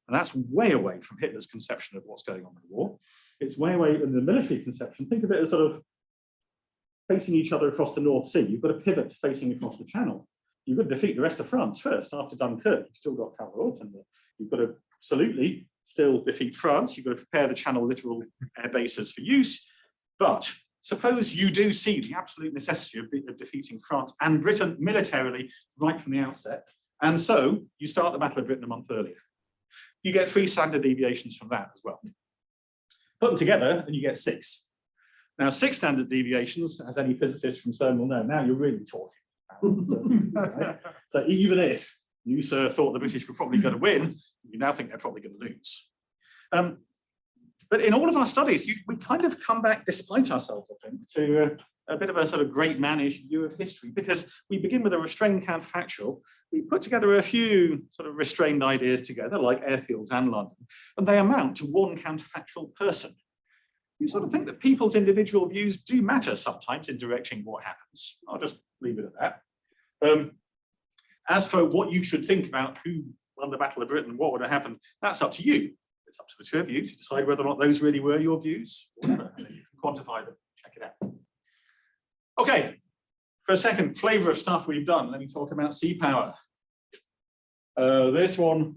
And that's way away from Hitler's conception of what's going on in the war. It's way away in the military conception. Think of it as sort of facing each other across the North Sea. You've got to pivot to facing across the Channel. You've got to defeat the rest of France first. After Dunkirk, you've still got Calais. You've got to absolutely still defeat France. You've got to prepare the Channel littoral air bases for use. But suppose you do see the absolute necessity of defeating France and Britain militarily right from the outset. And so you start the Battle of Britain a month earlier. You get 3 standard deviations from that as well. Put them together and you get 6. Now, 6 standard deviations, as any physicist from CERN will know, now you're really talking. Right? So even if you, sir, thought the British were probably going to win, you now think they're probably going to lose. But in all of our studies, we kind of come back, despite ourselves, I think, to a bit of a sort of great manish view of history, because we begin with a restrained counterfactual. We put together a few sort of restrained ideas together, like airfields and London, and they amount to one counterfactual person. you sort of think that people's individual views do matter sometimes in directing what happens. I'll just leave it at that. As for what you should think about who won the Battle of Britain, what would have happened, that's up to you. It's up to the two of you to decide whether or not those really were your views. And then you can quantify them, check it out. Okay, for a second, flavour of stuff we've done, let me talk about sea power. This one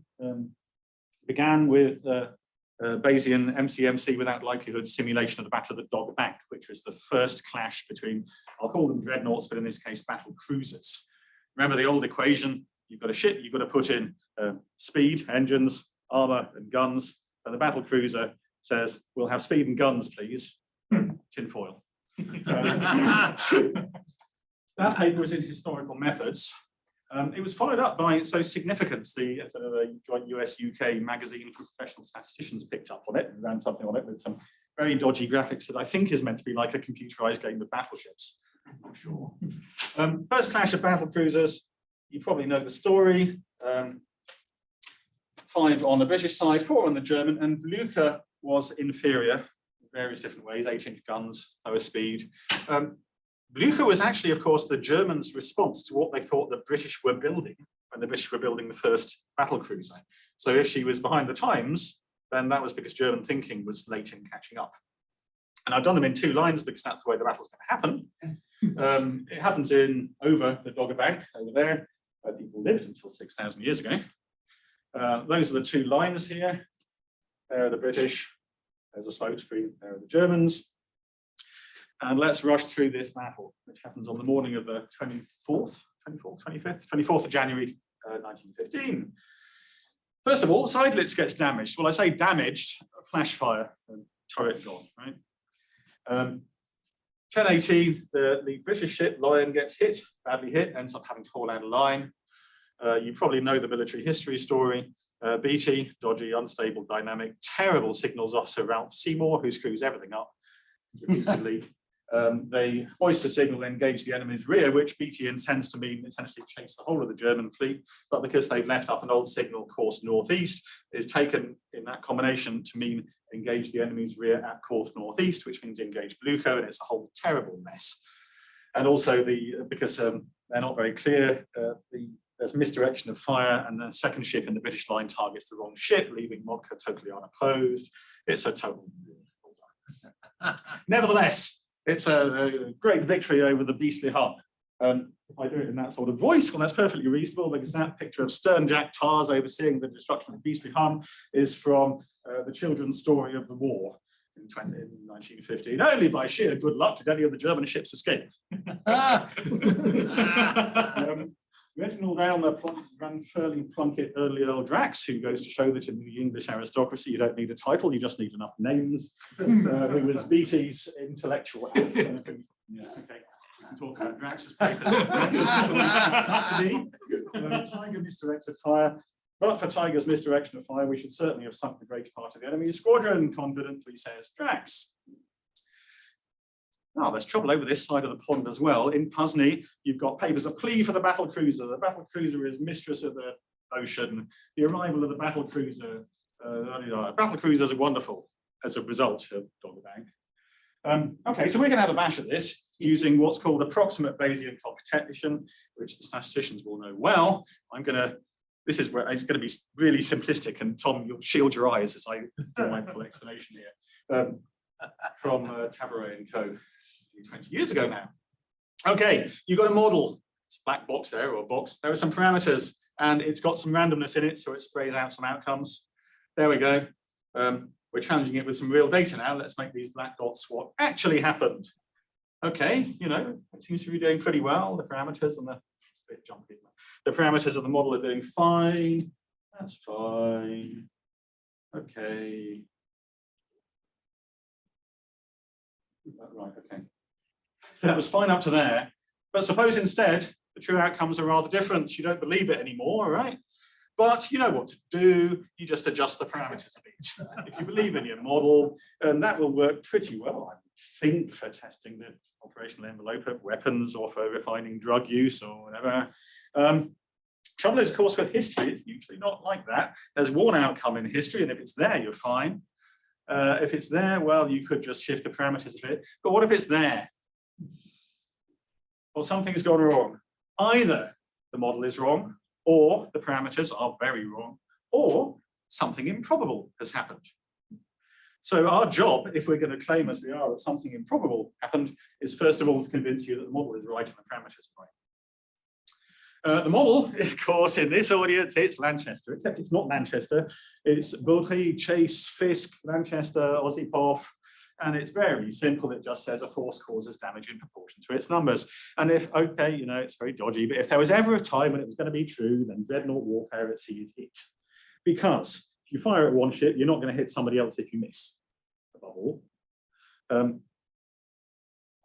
began with Bayesian MCMC without likelihood simulation of the Battle of the Dogger Bank, which was the first clash between, I'll call them dreadnoughts, but in this case, battle cruisers. Remember the old equation, you've got a ship, you've got to put in speed, engines, armor, and guns, and the battle cruiser says, we'll have speed and guns, please. Tinfoil. That paper was in Historical Methods. It was followed up by So Significance, the joint US-UK magazine for professional statisticians picked up on it and ran something on it with some very dodgy graphics that I think is meant to be like a computerized game of battleships. I'm not sure. First clash of battle cruisers, you probably know the story. 5 on the British side, 4 on the German, and Blücher was inferior in various different ways, 8-inch guns, lower speed. Blücher was actually, of course, the Germans' response to what they thought the British were building when the British were building the first battle cruiser. So if she was behind the times, then that was because German thinking was late in catching up. And I've done them in 2 lines because that's the way the battle's going to happen. It happens over the Dogger Bank, over there, where people lived until 6,000 years ago. Those are the 2 lines here. There are the British, there's a smoke screen, there are the Germans. And let's rush through this battle, which happens on the morning of the 24th of January, 1915. First of all, Seydlitz gets damaged. Well, I say damaged, flash fire, turret gone, right? 10:18, the British ship Lion gets hit, badly hit, ends up having to haul out a line. You probably know the military history story. Beatty, dodgy, unstable dynamic, terrible signals officer Ralph Seymour, who screws everything up repeatedly. They hoist a signal, engage the enemy's rear, which Beatty intends to mean essentially chase the whole of the German fleet, but because they've left up an old signal course northeast, is taken in that combination to mean engage the enemy's rear at course northeast, which means engage Blücher, and it's a whole terrible mess. And also because they're not very clear, there's misdirection of fire, and the second ship in the British line targets the wrong ship, leaving Motka totally unopposed. It's a total. Nevertheless, it's a great victory over the beastly Hun. If I do it in that sort of voice, well, that's perfectly reasonable, because that picture of stern Jack Tars overseeing the destruction of the beastly Hun is from the children's story of the war in 1915. Only by sheer good luck did any of the German ships escape. Reginald Aylmer ran Furley Plunkett Early Earl Drax, who goes to show that in the English aristocracy you don't need a title, you just need enough names. Who was Beatty's intellectual. Yeah, okay. We can talk about Drax's papers. Drax's to me. Tiger misdirected fire. But for Tiger's misdirection of fire, we should certainly have sunk the greater part of the enemy's squadron, confidently says Drax. Now, there's trouble over this side of the pond as well. In Pusney, you've got papers, a plea for the battle cruiser. The battle cruiser is mistress of the ocean. The arrival of the battle cruiser. Battle cruisers are wonderful as a result of Dogger Bank. Okay, so we're going to have a bash at this using what's called approximate Bayesian computation, which the statisticians will know well. This is where it's going to be really simplistic, and Tom, you'll shield your eyes as I do my full explanation here. From Tavaret and Co. 20 years ago now. Okay, you've got a model. It's a black box there, or a box. There are some parameters, and it's got some randomness in it, so it sprays out some outcomes. There we go. We're challenging it with some real data now. Let's make these black dots what actually happened. Okay, it seems to be doing pretty well. The parameters and it's a bit jumpy, isn't it? The parameters of the model are doing fine. That's fine. Okay. Right, okay. That was fine up to there. But suppose instead the true outcomes are rather different. You don't believe it anymore, right? But you know what to do. You just adjust the parameters a bit. If you believe in your model, and that will work pretty well, I think, for testing the operational envelope of weapons or for refining drug use or whatever. Trouble is, of course, with history, it's usually not like that. There's one outcome in history, and if it's there, you're fine. If it's there, well, you could just shift the parameters a bit. But what if it's there? Well, something's gone wrong. Either the model is wrong, or the parameters are very wrong, or something improbable has happened. So our job, if we're going to claim as we are that something improbable happened, is first of all to convince you that the model is right and the parameters are right. The model, of course, in this audience, it's Lanchester, except it's not Lanchester. It's Bulkley, Chase, Fisk, Lanchester, Ossipoff, and it's very simple. It just says a force causes damage in proportion to its numbers. And if, okay, you know, it's very dodgy, but if there was ever a time when it was going to be true, then Dreadnought Warfare at Sea is it. Because if you fire at one ship, you're not going to hit somebody else if you miss, above all.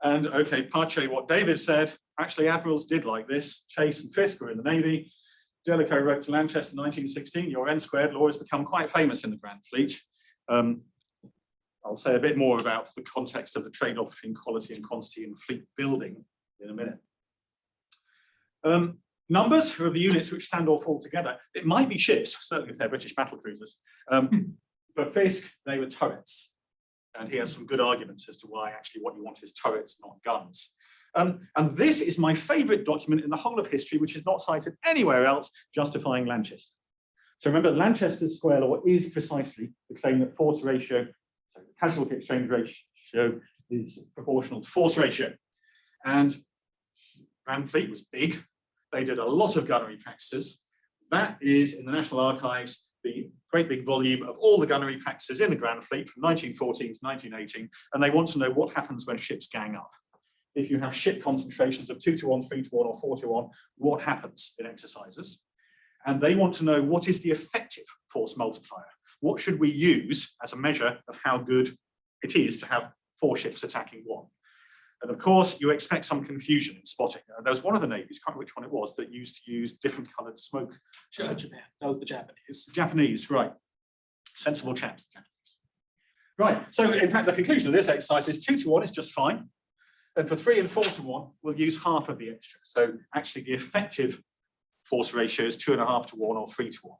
And okay, Pache, what David said, actually admirals did like this. Chase and Fisk were in the Navy. Jellicoe wrote to Lanchester in 1916, your N-squared law has become quite famous in the Grand Fleet. I'll say a bit more about the context of the trade-off between quality and quantity in fleet building in a minute. Numbers of the units which stand or fall together. It might be ships, certainly if they're British battle cruisers. For Fisk, they were turrets. And he has some good arguments as to why actually what you want is turrets, not guns. And this is my favorite document in the whole of history, which is not cited anywhere else, justifying Lanchester. So remember, Lanchester's square law is precisely the claim that force ratio, so the casualty exchange ratio is proportional to force ratio. And Grand Fleet was big. They did a lot of gunnery practices. That is, in the National Archives, the great big volume of all the gunnery practices in the Grand Fleet from 1914 to 1918, and they want to know what happens when ships gang up. If you have ship concentrations of 2-to-1, 3-to-1, or 4-to-1, what happens in exercises? And they want to know what is the effective force multiplier? What should we use as a measure of how good it is to have 4 ships attacking 1? And of course, you expect some confusion in spotting. There was one of the navies, can't remember which one it was, that used to use different coloured smoke. Japan. That was the Japanese. Japanese, right. Sensible chaps, the Japanese. Right, so in fact, the conclusion of this exercise is 2-to-1 is just fine. And for 3 and 4-to-1, we'll use half of the extra. So actually the effective force ratio is 2.5-to-1 or 3-to-1.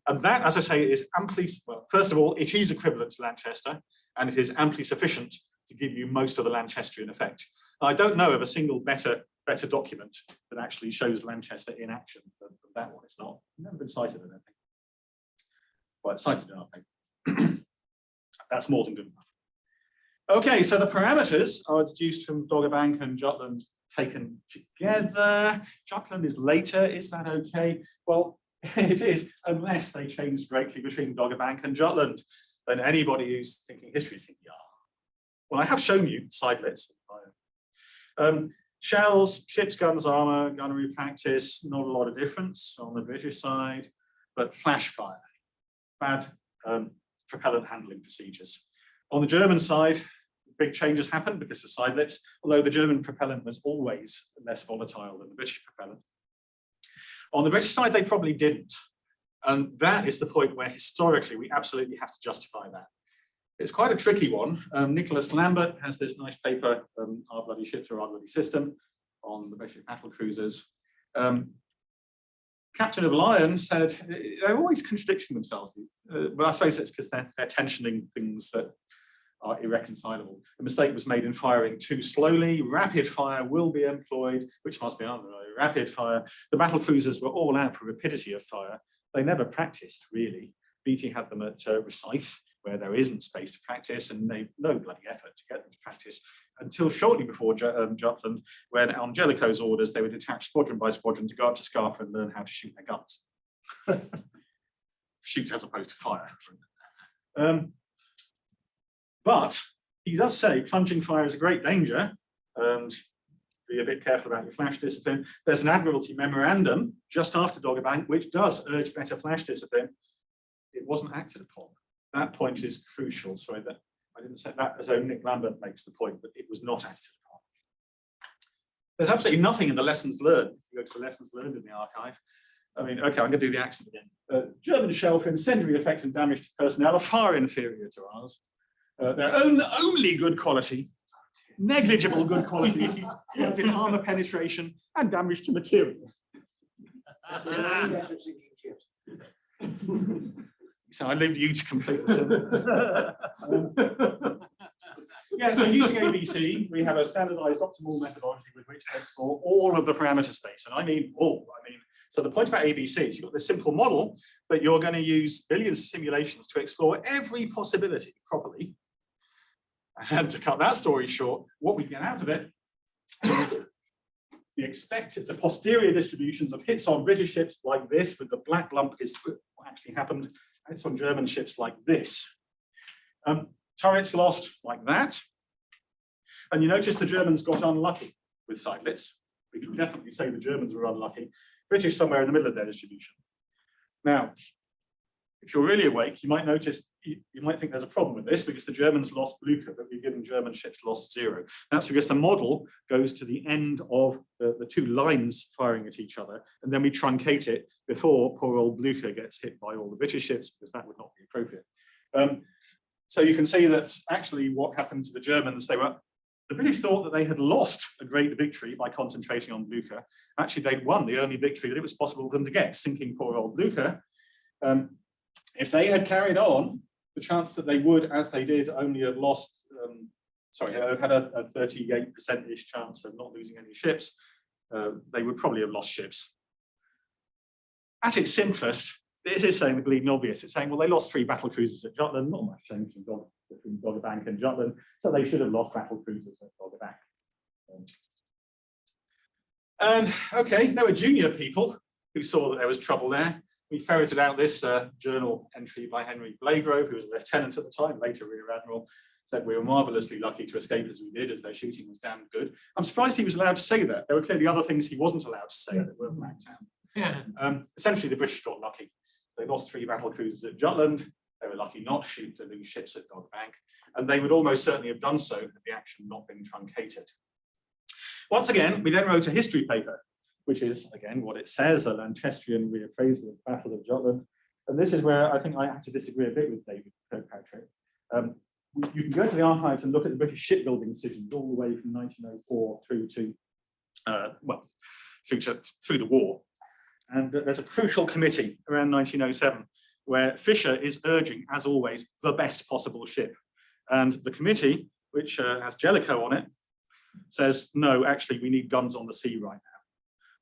And that, as I say, is amply, well, first of all, it is equivalent to Lanchester, and it is amply sufficient to give you most of the Lanchesterian effect. I don't know of a single better document that actually shows Lanchester in action than that one. It's not, never been cited, I don't think. Well, it's cited in our paper. That's more than good enough. Okay, so the parameters are deduced from Doggerbank and Jutland taken together. Jutland is later, is that okay? Well, it is, unless they change greatly between Doggerbank and Jutland. Then anybody who's thinking history is thinking, yeah. Well, I have shown you sidelets. Shells, ships, guns, armor, gunnery practice, not a lot of difference on the British side, but flash fire, bad propellant handling procedures. On the German side, big changes happened because of sidelets, although the German propellant was always less volatile than the British propellant. On the British side, they probably didn't. And that is the point where historically we absolutely have to justify that. It's quite a tricky one. Nicholas Lambert has this nice paper, Our Bloody Ships or Our Bloody System, on the British battle cruisers. Captain of Lion said, they're always contradicting themselves. But I suppose it's because they're tensioning things that are irreconcilable. A mistake was made in firing too slowly. Rapid fire will be employed, which must be rapid fire. The battle cruisers were all out for rapidity of fire. They never practiced, really. Beatty had them at Rosyth, where there isn't space to practice, and no bloody effort to get them to practice until shortly before Jutland, when on Jellicoe's orders, they were detached squadron by squadron to go up to Scapa and learn how to shoot their guns. Shoot as opposed to fire. But he does say plunging fire is a great danger, and be a bit careful about your flash discipline. There's an Admiralty memorandum just after Doggerbank, which does urge better flash discipline. It wasn't acted upon. That point is crucial. Sorry, that I didn't say that, as Nick Lambert makes the point, but it was not acted upon. There's absolutely nothing in the lessons learned. If you go to the lessons learned in the archive, I mean, okay, I'm going to do the accent again. German shell for incendiary effect and damage to personnel are far inferior to ours. Their only good quality, negligible good quality, is in armor penetration and damage to material. So I leave you to complete the sentence. Yeah, so using ABC, we have a standardized optimal methodology with which to explore all of the parameter space. And I mean all. So the point about ABC is you've got this simple model, but you're going to use billions of simulations to explore every possibility properly. And to cut that story short, what we get out of it is the posterior distributions of hits on British ships like this, with the black lump is what actually happened. Hits on German ships like this. Turrets lost like that. And you notice the Germans got unlucky with sidelets. We can definitely say the Germans were unlucky. British somewhere in the middle of their distribution. Now, if you're really awake, you might notice, you might think there's a problem with this because the Germans lost Blucher, but we've given German ships lost 0. That's because the model goes to the end of the two lines firing at each other, and then we truncate it before poor old Blucher gets hit by all the British ships, because that would not be appropriate. So you can see that actually what happened to the Germans, the British thought that they had lost a great victory by concentrating on Blucher. Actually, they'd won the only victory that it was possible for them to get, sinking poor old Blucher. If they had carried on, the chance that they would, as they did, only have lost, had a 38%-ish chance of not losing any ships, they would probably have lost ships. At its simplest, this is saying the bleeding obvious. It's saying, well, they lost 3 battle cruisers at Jutland, not much change between Dogger Bank and Jutland, so they should have lost battle cruisers at Dogger Bank. And okay, there were junior people who saw that there was trouble there. We ferreted out this journal entry by Henry Blagrove, who was a lieutenant at the time, later rear admiral, said we were marvellously lucky to escape as we did, as their shooting was damn good. I'm surprised he was allowed to say that. There were clearly other things he wasn't allowed to say that were blacked out. Yeah. Essentially, the British got lucky. They lost 3 battle cruisers at Jutland. They were lucky not to lose ships at Dogger Bank, and they would almost certainly have done so had the action not been truncated. Once again, we then wrote a history paper, which is, again, what it says, a Lanchestrian reappraisal of the Battle of Jutland. And this is where I think I have to disagree a bit with David Kirkpatrick. You can go to the archives and look at the British shipbuilding decisions all the way from 1904 through to, through the war. And there's a crucial committee around 1907 where Fisher is urging, as always, the best possible ship. And the committee, which has Jellicoe on it, says, no, actually, we need guns on the sea right now.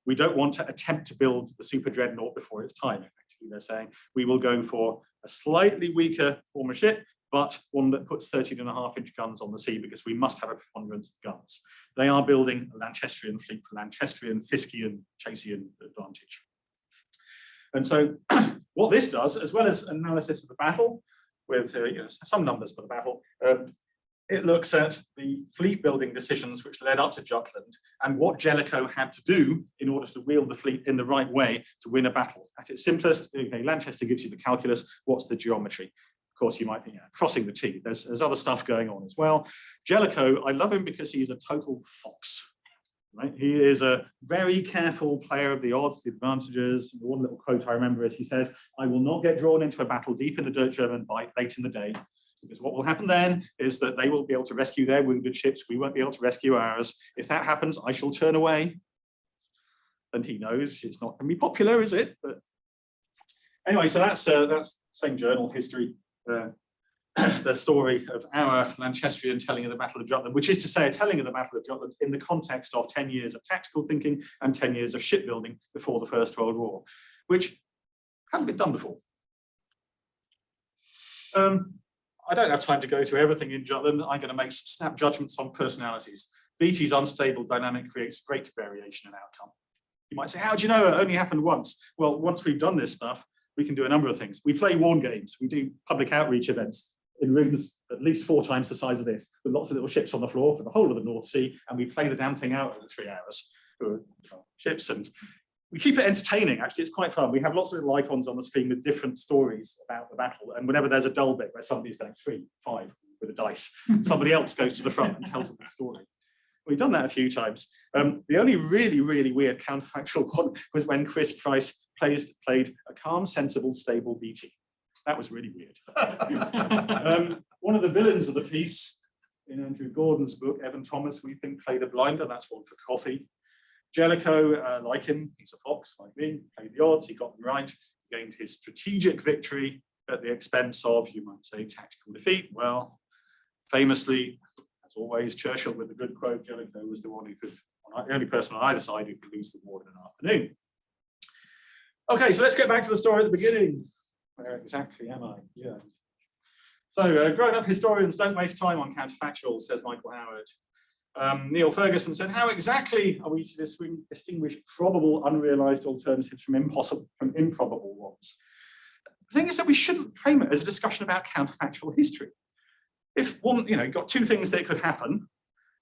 We don't want to attempt to build the super dreadnought before its time, effectively. They're saying, we will go for a slightly weaker former ship, but one that puts 13.5-inch guns on the sea, because we must have a preponderance of guns. They are building a Lanchestrian fleet for Lanchestrian, Fiskian, Chasian advantage. And so what this does, as well as analysis of the battle, with some numbers for the battle, it looks at the fleet building decisions which led up to Jutland and what Jellicoe had to do in order to wield the fleet in the right way to win a battle. At its simplest, okay, Lanchester gives you the calculus, what's the geometry? Of course, you might think, crossing the T. There's other stuff going on as well. Jellicoe, I love him because he's a total fox. Right? He is a very careful player of the odds, the advantages. One little quote I remember is he says, I will not get drawn into a battle deep in the dirt German bite late in the day, because what will happen then is that they will be able to rescue their wounded ships. We won't be able to rescue ours. If that happens, I shall turn away. And he knows it's not going to be popular, is it? But anyway, so that's same journal history. The story of our Lanchestrian telling of the Battle of Jutland, which is to say a telling of the Battle of Jutland in the context of 10 years of tactical thinking and 10 years of shipbuilding before the First World War, which hadn't been done before. I don't have time to go through everything in Jutland. I'm going to make some snap judgments on personalities. Beatty's unstable dynamic creates great variation in outcome. You might say, how do you know it only happened once? Well, once we've done this stuff, we can do a number of things. We play warn games. We do public outreach events in rooms at least 4 times the size of this, with lots of little ships on the floor for the whole of the North Sea, and we play the damn thing out over 3 hours. Ships, and we keep it entertaining. Actually, it's quite fun. We have lots of little icons on the screen with different stories about the battle, and whenever there's a dull bit where somebody's going 3, 5 with a dice, somebody else goes to the front and tells them the story. We've done that a few times. The only really weird counterfactual one was when Chris Price played a calm, sensible, stable BT. That was really weird. One of the villains of the piece in Andrew Gordon's book, Evan Thomas, we think played a blinder. That's one for coffee. Jellicoe, like him, he's a fox like me, played the odds, he got them right, gained his strategic victory, at the expense of, you might say, tactical defeat. Well, famously, as always, Churchill with the good quote, Jellicoe was the only person on either side who could lose the war in an afternoon. Okay, so let's get back to the story at the beginning. Where exactly am I? Yeah. So, grown-up historians don't waste time on counterfactuals, says Michael Howard. Neil Ferguson said, how exactly are we to distinguish probable unrealized alternatives from improbable ones? The thing is that we shouldn't frame it as a discussion about counterfactual history. If one, you've got two things that could happen,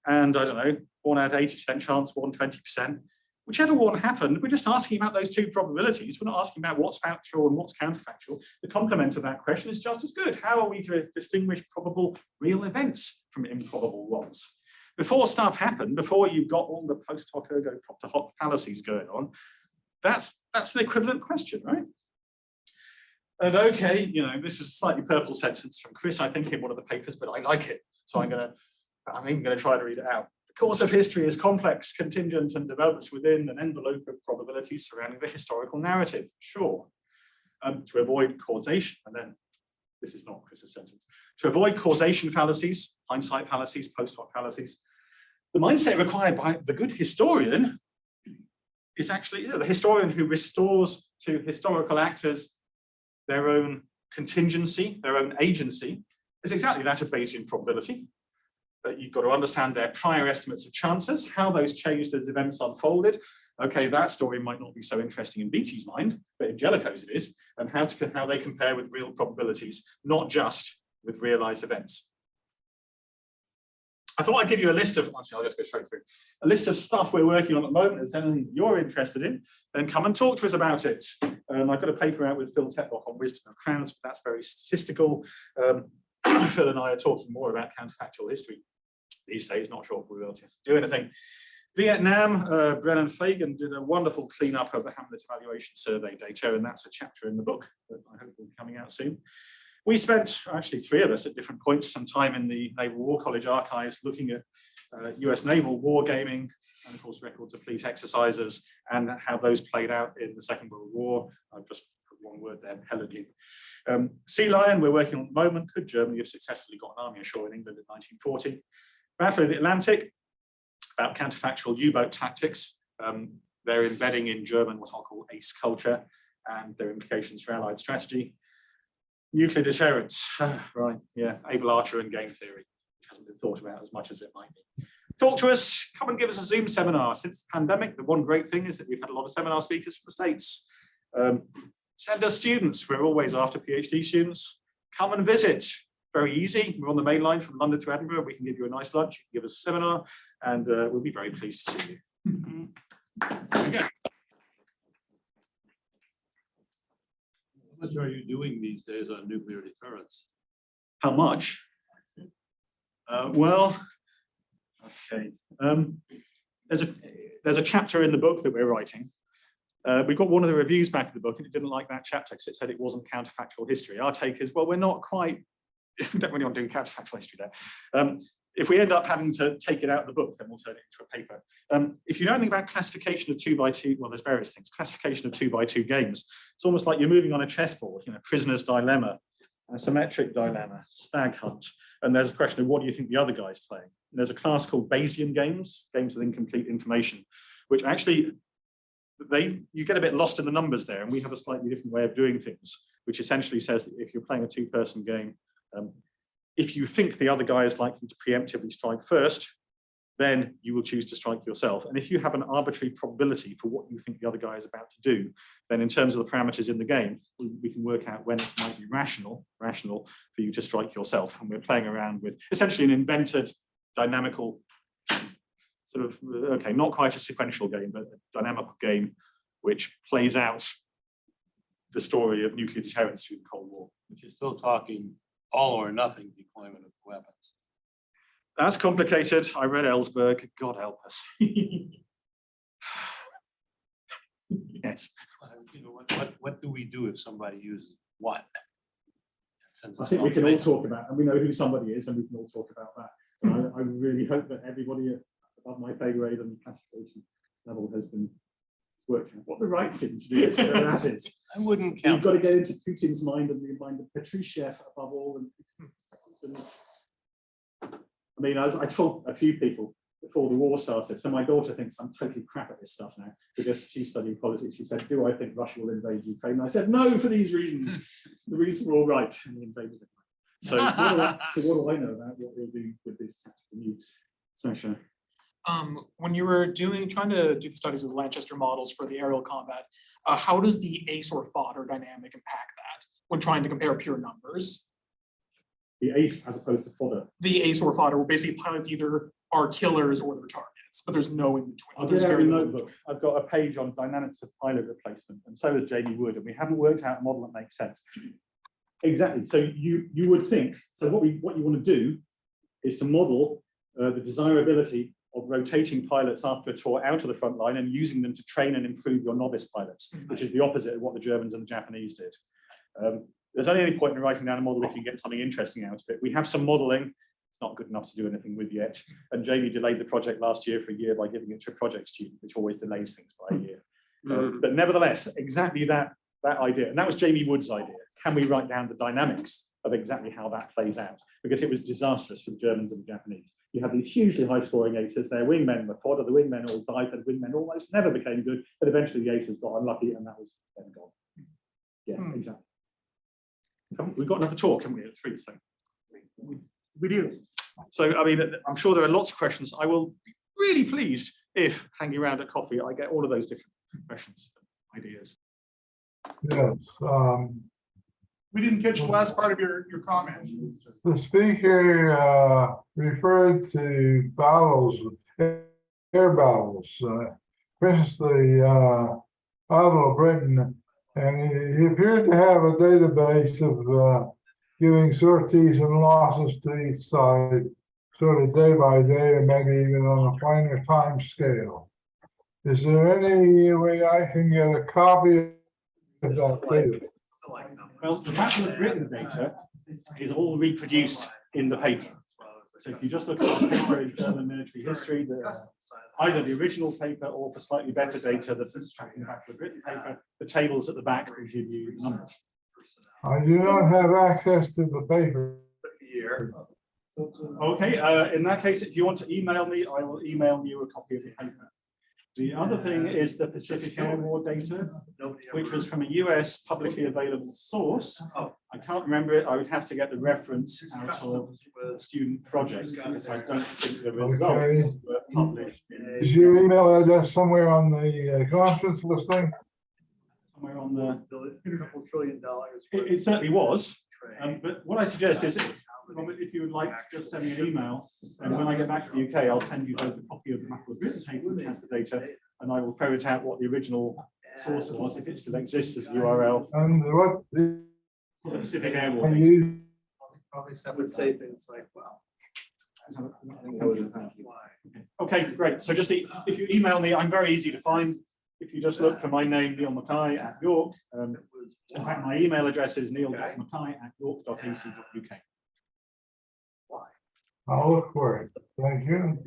and I don't know, one had 80% chance, one 20%, whichever one happened, we're just asking about those two probabilities. We're not asking about what's factual and what's counterfactual. The complement of that question is just as good. How are we to distinguish probable real events from improbable ones? Before stuff happened, before you've got all the post hoc ergo propter hoc fallacies going on, that's an equivalent question, right? And okay, this is a slightly purple sentence from Chris, I think, in one of the papers, but I like it. So I'm even going to try to read it out. The course of history is complex, contingent, and develops within an envelope of probabilities surrounding the historical narrative. Sure. To avoid causation, and then this is not Chris's sentence. To avoid causation fallacies, hindsight fallacies, post hoc fallacies, the mindset required by the good historian is actually the historian who restores to historical actors their own contingency, their own agency, is exactly that of Bayesian probability. But you've got to understand their prior estimates of chances, how those changed as events unfolded. Okay, that story might not be so interesting in Beatty's mind, but in Jellicoe's it is, and how they compare with real probabilities, not just with realized events. I thought I'd give you a list of, actually I'll just go straight through, a list of stuff we're working on at the moment. If there's anything you're interested in, then come and talk to us about it. I've got a paper out with Phil Tetlock on wisdom of crowds, but that's very statistical. Phil and I are talking more about counterfactual history these days, not sure if we'll be able to do anything. Vietnam, Brennan Fagan did a wonderful cleanup of the Hamlet Evaluation Survey data, and that's a chapter in the book that I hope will be coming out soon. We spent, actually three of us at different points, some time in the Naval War College archives looking at US naval wargaming and of course records of fleet exercises and how those played out in the Second World War. I've just put one word there, pillaging. Sea Lion, we're working on at the moment. Could Germany have successfully got an army ashore in England in 1940? Battle of the Atlantic, about counterfactual U-boat tactics. They're embedding in German what I'll call ace culture and their implications for Allied strategy. Nuclear deterrence, right, yeah, able archer and game theory, which hasn't been thought about as much as it might be. Talk to us, come and give us a Zoom seminar. Since the pandemic, the one great thing is that we've had a lot of seminar speakers from the States. Send us students, we're always after PhD students. Come and visit, very easy. We're on the main line from London to Edinburgh. We can give you a nice lunch, you can give us a seminar, and we'll be very pleased to see you. Okay. How much are you doing these days on nuclear deterrence? How much? Well, okay. There's a chapter in the book that we're writing. We got one of the reviews back in the book and it didn't like that chapter because it said it wasn't counterfactual history. Our take is, well, we're not quite, we don't really want to do counterfactual history there. If we end up having to take it out of the book, then we'll turn it into a paper. If you know anything about classification of 2x2, well, there's various things. Classification of 2x2 games. It's almost like you're moving on a chessboard, prisoner's dilemma, a symmetric dilemma, stag hunt. And there's a question of what do you think the other guy's playing? And there's a class called Bayesian games, games with incomplete information, which actually, you get a bit lost in the numbers there. And we have a slightly different way of doing things, which essentially says that if you're playing a two-person game, if you think the other guy is likely to preemptively strike first, then you will choose to strike yourself. And if you have an arbitrary probability for what you think the other guy is about to do, then in terms of the parameters in the game, we can work out when it might be rational for you to strike yourself. And we're playing around with essentially an invented dynamical sort of, okay, not quite a sequential game, but a dynamical game which plays out the story of nuclear deterrence through the Cold War. But you're still talking all or nothing deployment of weapons. That's complicated. I read Ellsberg. God help us. Yes. What do we do if somebody uses one? I think we can all talk about, and we know who somebody is, and we can all talk about that. And I really hope that everybody above my pay grade and classification level has been worked out what the right thing to do is. That is. I wouldn't You've count. got to get into Putin's mind and the mind of Patrushev above all. And I mean, as I told a few people before the war started, so my daughter thinks I'm totally crap at this stuff now because she's studying politics. She said, "Do I think Russia will invade Ukraine?" And I said, "No, for these reasons. The reasons were all right." And they invaded it. So what do I know about what we'll do with this tactical nukes? Sasha. When you were trying to do the studies of the Lanchester models for the aerial combat, how does the ace or fodder dynamic impact that when trying to compare pure numbers? The ace as opposed to fodder. The ace or fodder, where basically pilots either are killers or they're targets, but there's no in between. I'll There's do that very in a little in notebook. I've got a page on dynamics of pilot replacement, and so has Jamie Wood, and we haven't worked out a model that makes sense. Exactly. So you would think, so what you want to do is to model the desirability of rotating pilots after a tour out of the front line and using them to train and improve your novice pilots, which is the opposite of what the Germans and the Japanese did. There's only any point in writing down a model if you get something interesting out of it. We have some modeling. It's not good enough to do anything with yet. And Jamie delayed the project last year for a year by giving it to a project student, which always delays things by a year. But nevertheless, exactly that idea. And that was Jamie Wood's idea. Can we write down the dynamics of exactly how that plays out? Because it was disastrous for the Germans and the Japanese. You have these hugely high scoring aces. Their wingmen were fodder. The wingmen all died, but wingmen almost never became good. But eventually the aces got unlucky and that was then gone. Yeah, exactly. We've got another talk, haven't we, at 3? So we do. So, I mean, I'm sure there are lots of questions. I will be really pleased if, hanging around at coffee, I get all of those different questions, ideas. Yes, We didn't catch the last part of your comment. the speaker referred to battles, air battles, for instance, the Battle of Britain, and he appeared to have a database of giving sorties and losses to each side, sort of day by day, or maybe even on a finer time scale. Is there any way I can get a copy of that data? Well, the Battle of Britain data is all reproduced in the paper. So if you just look at the paper in German military history, either the original paper or for slightly better data, the tracking back to the Britain paper, the tables at the back will give you numbers. I do not have access to the paper. Okay, in that case, if you want to email me, I will email you a copy of the paper. The other thing is the Pacific Air War data, which was from a US publicly available source. I can't remember it. I would have to get the reference out of the student project because I don't think the results were published. Is your email address somewhere on the conference listing? Somewhere on the. $2 trillion. It certainly was. But what I suggest is, Robert, if you would like to just send me an email, and when I get back to the UK, I'll send you both a copy of the Battle of Britain paper, which has the data, and I will ferret out what the original source was, if it still exists as a URL. And what The Pacific Air War. the data. I would say things like, wow. Okay, great. So just if you email me, I'm very easy to find. If you just look for my name, Neil MacKay at York. In fact, my email address is neil.mackay@york.ac.uk. I'll look for it. Thank you.